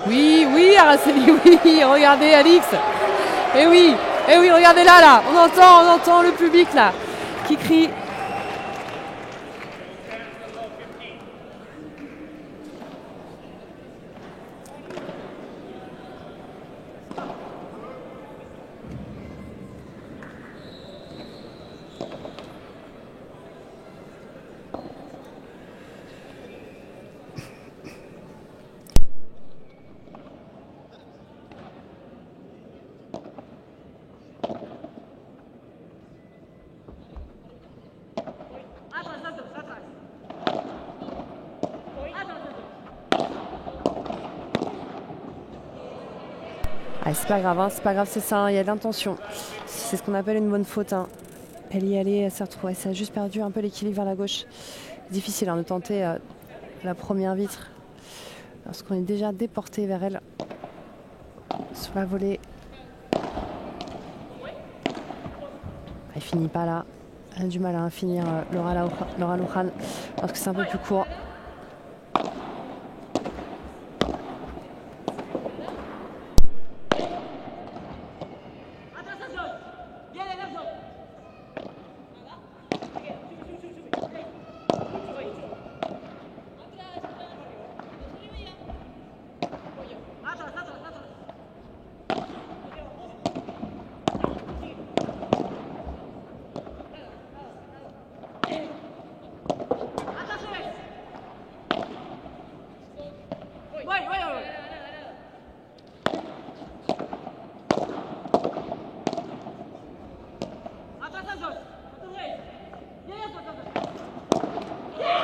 Speaker 1: Oui, Araceli, oui, regardez Alix. Et oui, regardez là, on entend le public là, qui crie. Ah, c'est pas grave, hein, c'est pas grave, c'est ça, il y a de l'intention. C'est ce qu'on appelle une bonne faute. Hein. Elle y allait, elle s'est retrouvée, elle a juste perdu un peu l'équilibre vers la gauche. Difficile de tenter la première vitre lorsqu'on est déjà déporté vers elle sur la volée. Elle finit pas là. Elle a du mal à finir Laura Luján parce que c'est un peu plus court.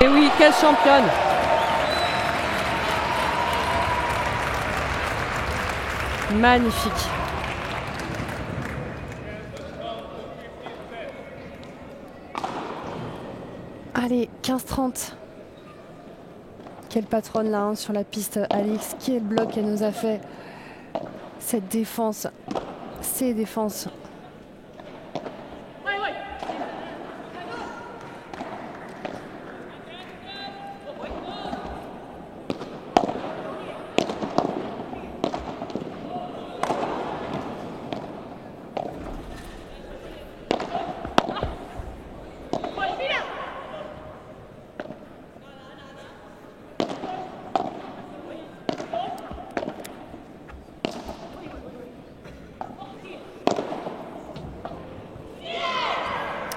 Speaker 1: Et oui, quelle championne! Magnifique. Allez, 15-30. Quelle patronne là hein, sur la piste, Alix. Quel bloc elle nous a fait. Cette défense. Ces défenses.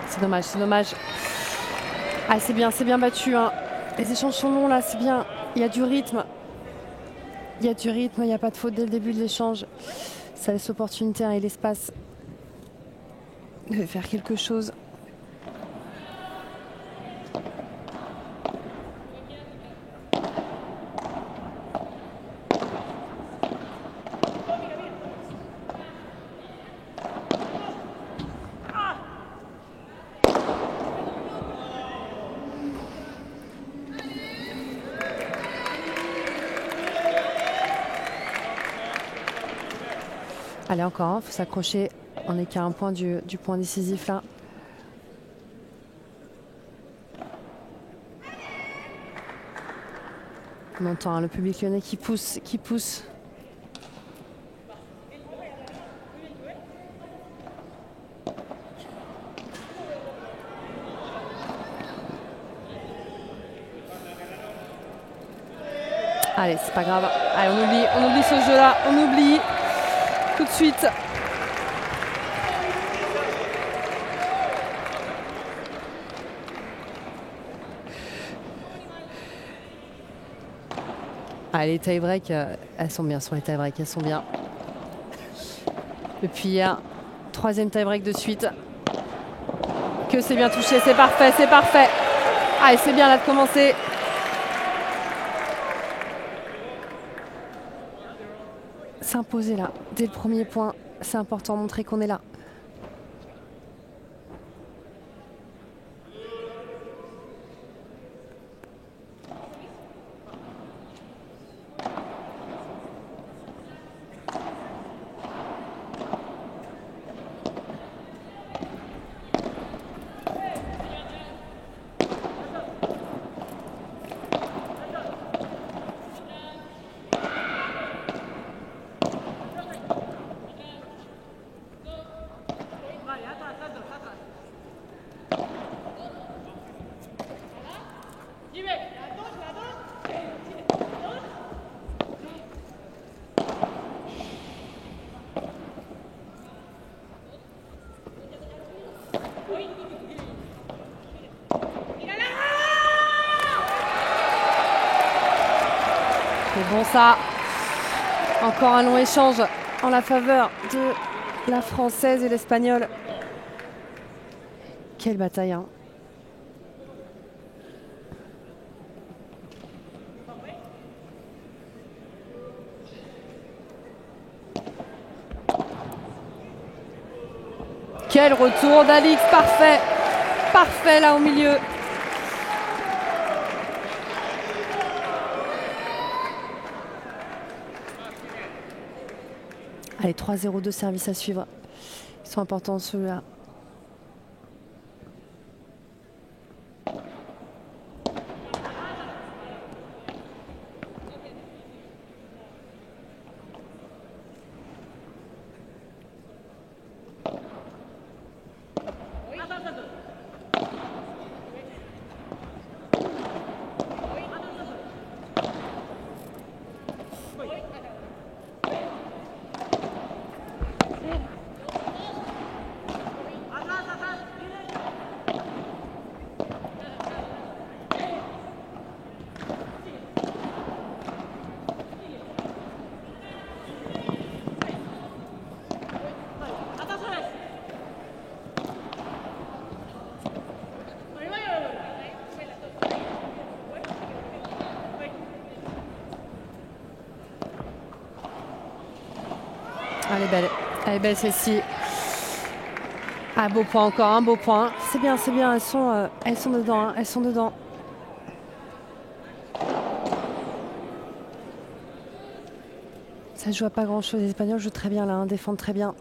Speaker 1: C'est dommage, c'est dommage. Ah, c'est bien battu. Hein. Les échanges sont longs là, c'est bien. Il y a du rythme. Il y a du rythme, il n'y a pas de faute dès le début de l'échange. Ça laisse l'opportunité et l'espace de faire quelque chose. Allez, encore, il faut s'accrocher. On n'est qu'à un point du point décisif là. On entend hein, le public lyonnais qui pousse, qui pousse. Allez, c'est pas grave. Allez, on oublie ce jeu-là. On oublie tout de suite. Ah, les tie-breaks, elles sont bien sur les tie-breaks, elles sont bien. Depuis hier, 3e tie-break de suite. Que c'est bien touché, c'est parfait, c'est parfait. Ah, et c'est bien là de commencer. S'imposer là, dès le premier point, c'est important, montrer qu'on est là. bon ça. Encore un long échange en la faveur de la Française et l'Espagnole. Quelle bataille, hein. Quel retour d'Alix, parfait. Parfait là au milieu. Allez, 3-0, 2 services à suivre. Ils sont importants ceux-là. Elle est belle celle-ci. Ah, beau point encore, un beau point. C'est bien, elles sont dedans, hein, elles sont dedans. Ça joue à pas grand-chose, les Espagnols jouent très bien là, hein, défendent très bien.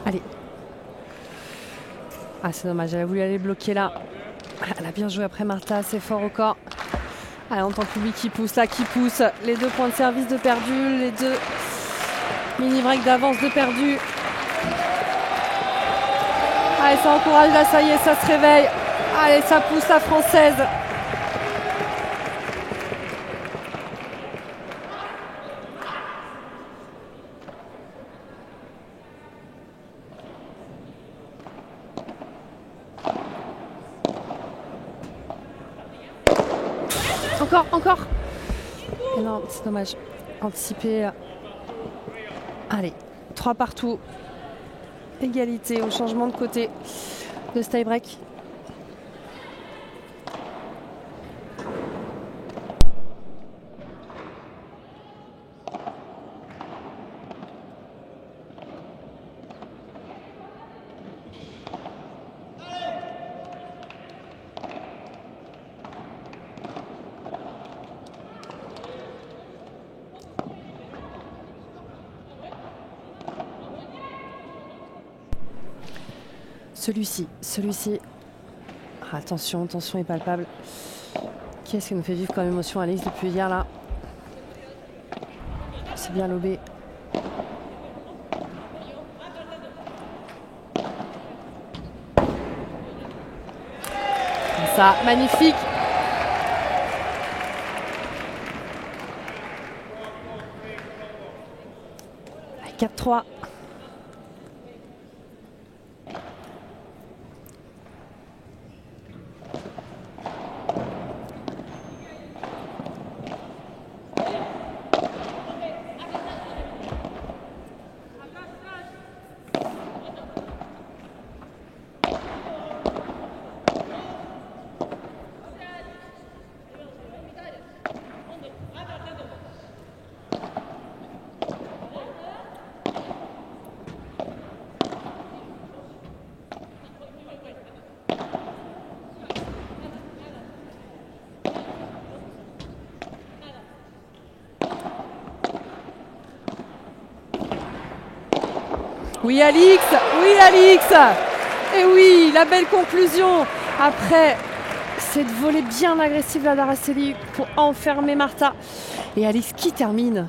Speaker 1: Allez. Ah, c'est dommage, elle a voulu aller bloquer là. Elle a bien joué après Martha, c'est fort au corps. Allez, on entend le public qui pousse là, qui pousse. Les 2 points de service de perdu, les 2 mini-breaks d'avance de perdu. Allez, ça encourage là, ça y est, ça se réveille. Allez, ça pousse la Française. Encore. Et non, c'est dommage. Anticiper. Allez, 3 partout. Égalité au changement de côté de ce tie-break. Celui-ci. Ah, tension est palpable. Qu'est-ce qui nous fait vivre comme émotion, Alix, depuis hier là? C'est bien lobé. Comme ça, magnifique. Allez, 4-3. Oui, Alix. Et oui, la belle conclusion après cette volée bien agressive là d'Araceli pour enfermer Martha. Et Alix qui termine.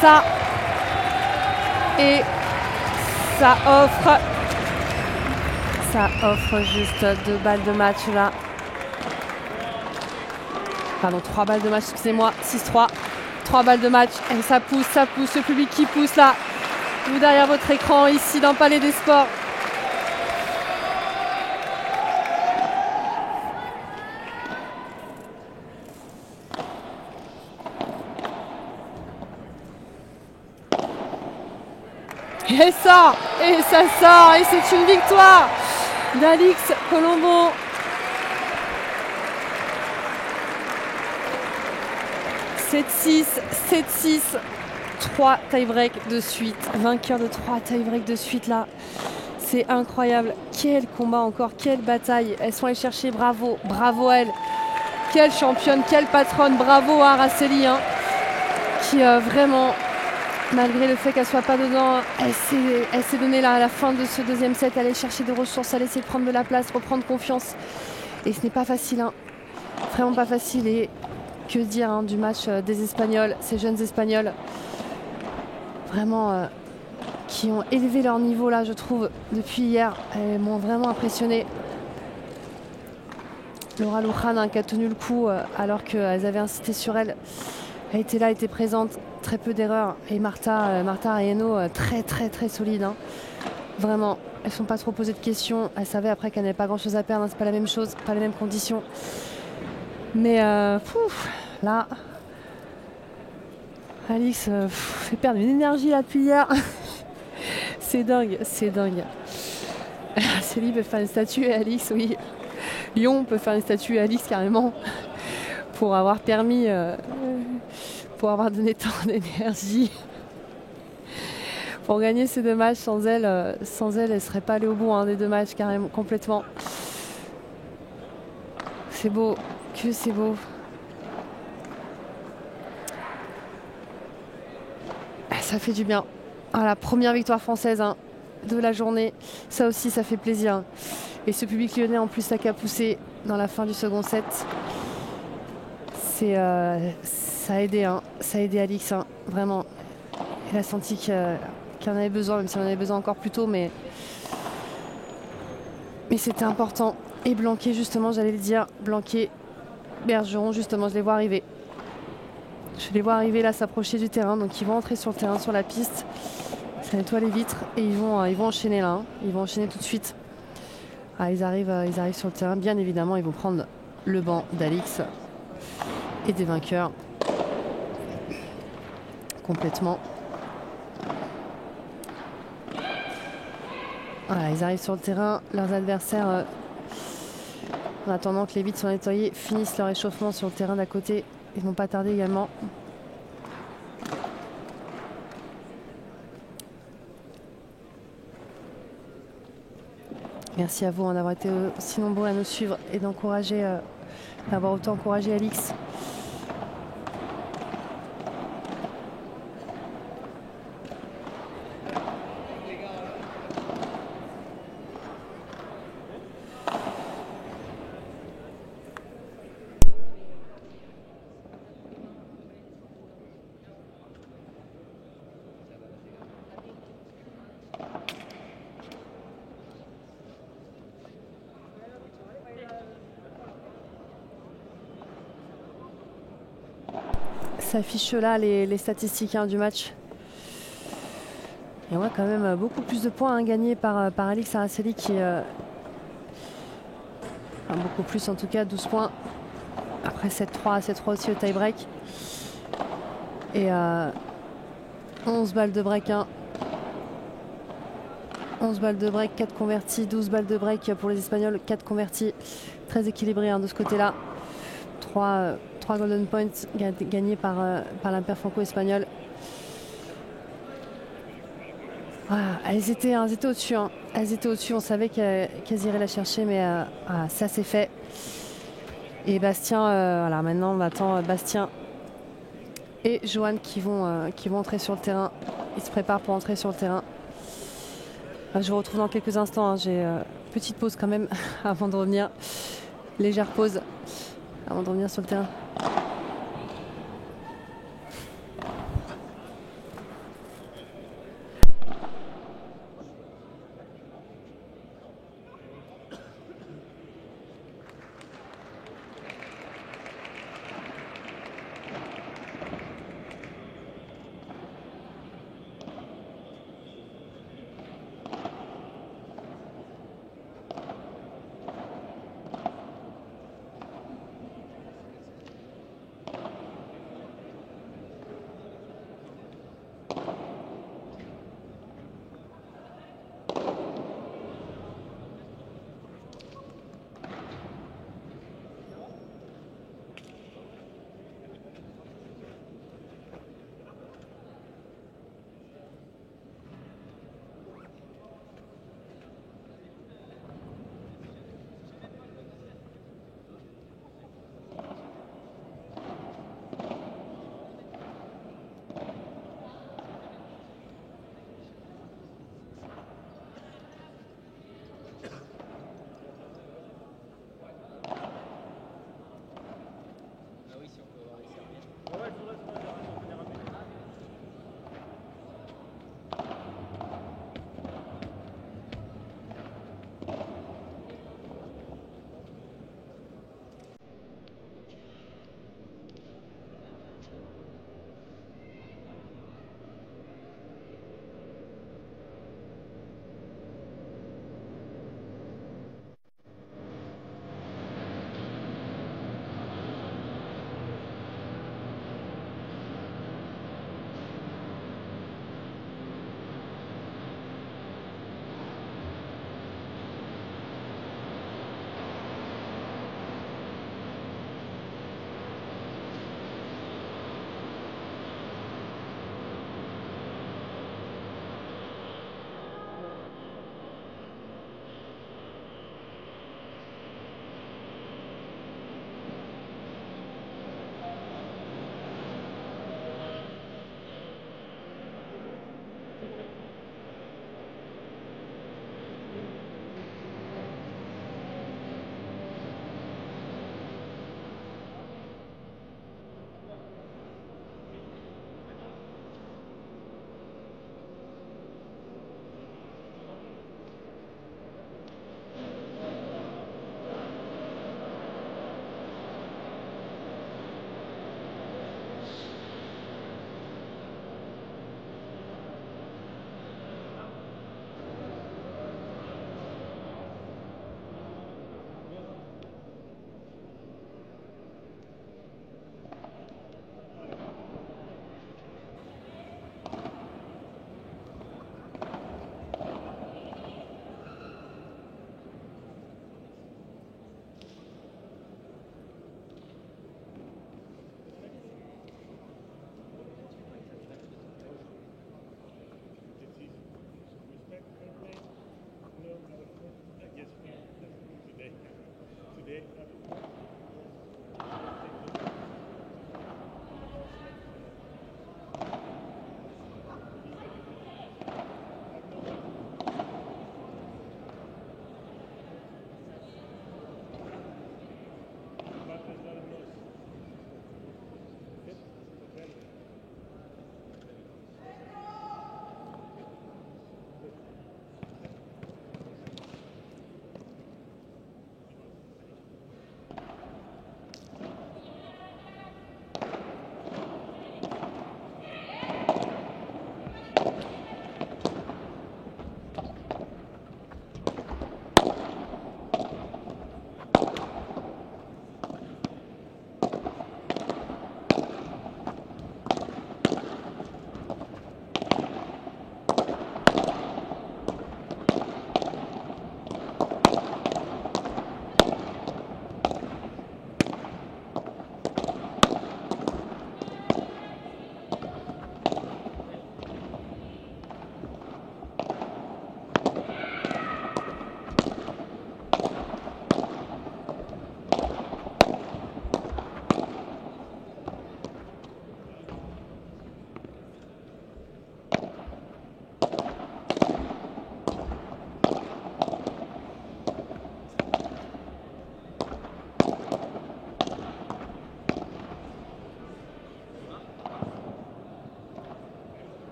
Speaker 1: ça. Et ça offre juste 2 balles de match là. Pardon, 3 balles de match, excusez-moi, 6-3. 3 balles de match, et ça pousse, le public qui pousse là. Vous derrière votre écran, ici dans le Palais des Sports. Et ça sort, et c'est une victoire d'Alix Colombo. « 7-6, 7-6, 3 tie-break de suite, vainqueur de 3 tie-break de suite là, c'est incroyable, quel combat encore, quelle bataille, elles sont allées chercher, bravo à elles, quelle championne, quelle patronne, bravo à Araceli, hein, qui vraiment, malgré le fait qu'elle soit pas dedans, elle s'est donnée là, à la fin de ce deuxième set, aller chercher des ressources, aller essayer de prendre de la place, reprendre confiance, et ce n'est pas facile, hein. Vraiment pas facile, et que dire hein, du match des Espagnols, ces jeunes Espagnols, vraiment qui ont élevé leur niveau là, je trouve, depuis hier. Elles m'ont vraiment impressionné. Laura Luján hein, qui a tenu le coup alors qu'elles avaient insisté sur elle. Elle était là, elle était présente, très peu d'erreurs. Et Marta Arellano, très solide. Hein. Vraiment, elles ne sont pas trop posées de questions. Elles savaient après qu'elles n'avaient pas grand chose à perdre, hein, c'est pas la même chose, pas les mêmes conditions. Mais là, Alix fait perdre une énergie là depuis hier. C'est dingue. Célie peut faire une statue à Alix, oui. Lyon peut faire une statue à Alix carrément. Pour avoir permis, pour avoir donné tant d'énergie. Pour gagner ces 2 matchs, sans elle, elle ne serait pas allée au bout hein, des 2 matchs carrément, complètement. C'est beau, que c'est beau. Ça fait du bien. Voilà, première victoire française hein, de la journée. Ça aussi, ça fait plaisir. Et ce public lyonnais, en plus, ça qui a poussé dans la fin du second set. Ça a aidé, hein. Ça a aidé Alix, hein, vraiment. Elle a senti qu'il en avait besoin, même si on en avait besoin encore plus tôt, mais c'était important. Et Blanquet, justement, j'allais le dire, Blanquet, Bergeron, justement, je les vois arriver. Je les vois arriver là, s'approcher du terrain, donc ils vont entrer sur le terrain, sur la piste. Ça nettoie les vitres et ils vont enchaîner là. Hein. Ils vont enchaîner tout de suite. Ah, ils arrivent sur le terrain. Bien évidemment, ils vont prendre le banc d'Alix et des vainqueurs complètement. Voilà, ils arrivent sur le terrain. Leurs adversaires, en attendant que les vitres soient nettoyées, finissent leur échauffement sur le terrain d'à côté. Ils ne vont pas tarder également. Merci à vous d'avoir été aussi nombreux à nous suivre et d'encourager, d'avoir autant encouragé Alix. S'affichent là les statistiques hein, du match. Et on voit quand même beaucoup plus de points hein, gagnés par Alix Araceli qui beaucoup plus en tout cas, 12 points. Après 7-3 aussi au tie-break. Et 11 balles de break. Hein. 11 balles de break, 4 convertis, 12 balles de break pour les Espagnols, 4 convertis. Très équilibré hein, de ce côté-là. 3 golden points gagnés par l'Impair franco-espagnol. Voilà, elles étaient au-dessus. Hein. Elles étaient au-dessus. On savait qu'elles iraient la chercher, mais ça c'est fait. Et Bastien, voilà, maintenant on attend Bastien et Joanne qui vont entrer sur le terrain. Ils se préparent pour entrer sur le terrain. Je vous retrouve dans quelques instants. Hein. J'ai petite pause quand même avant de revenir. Légère pause avant de revenir sur le terrain.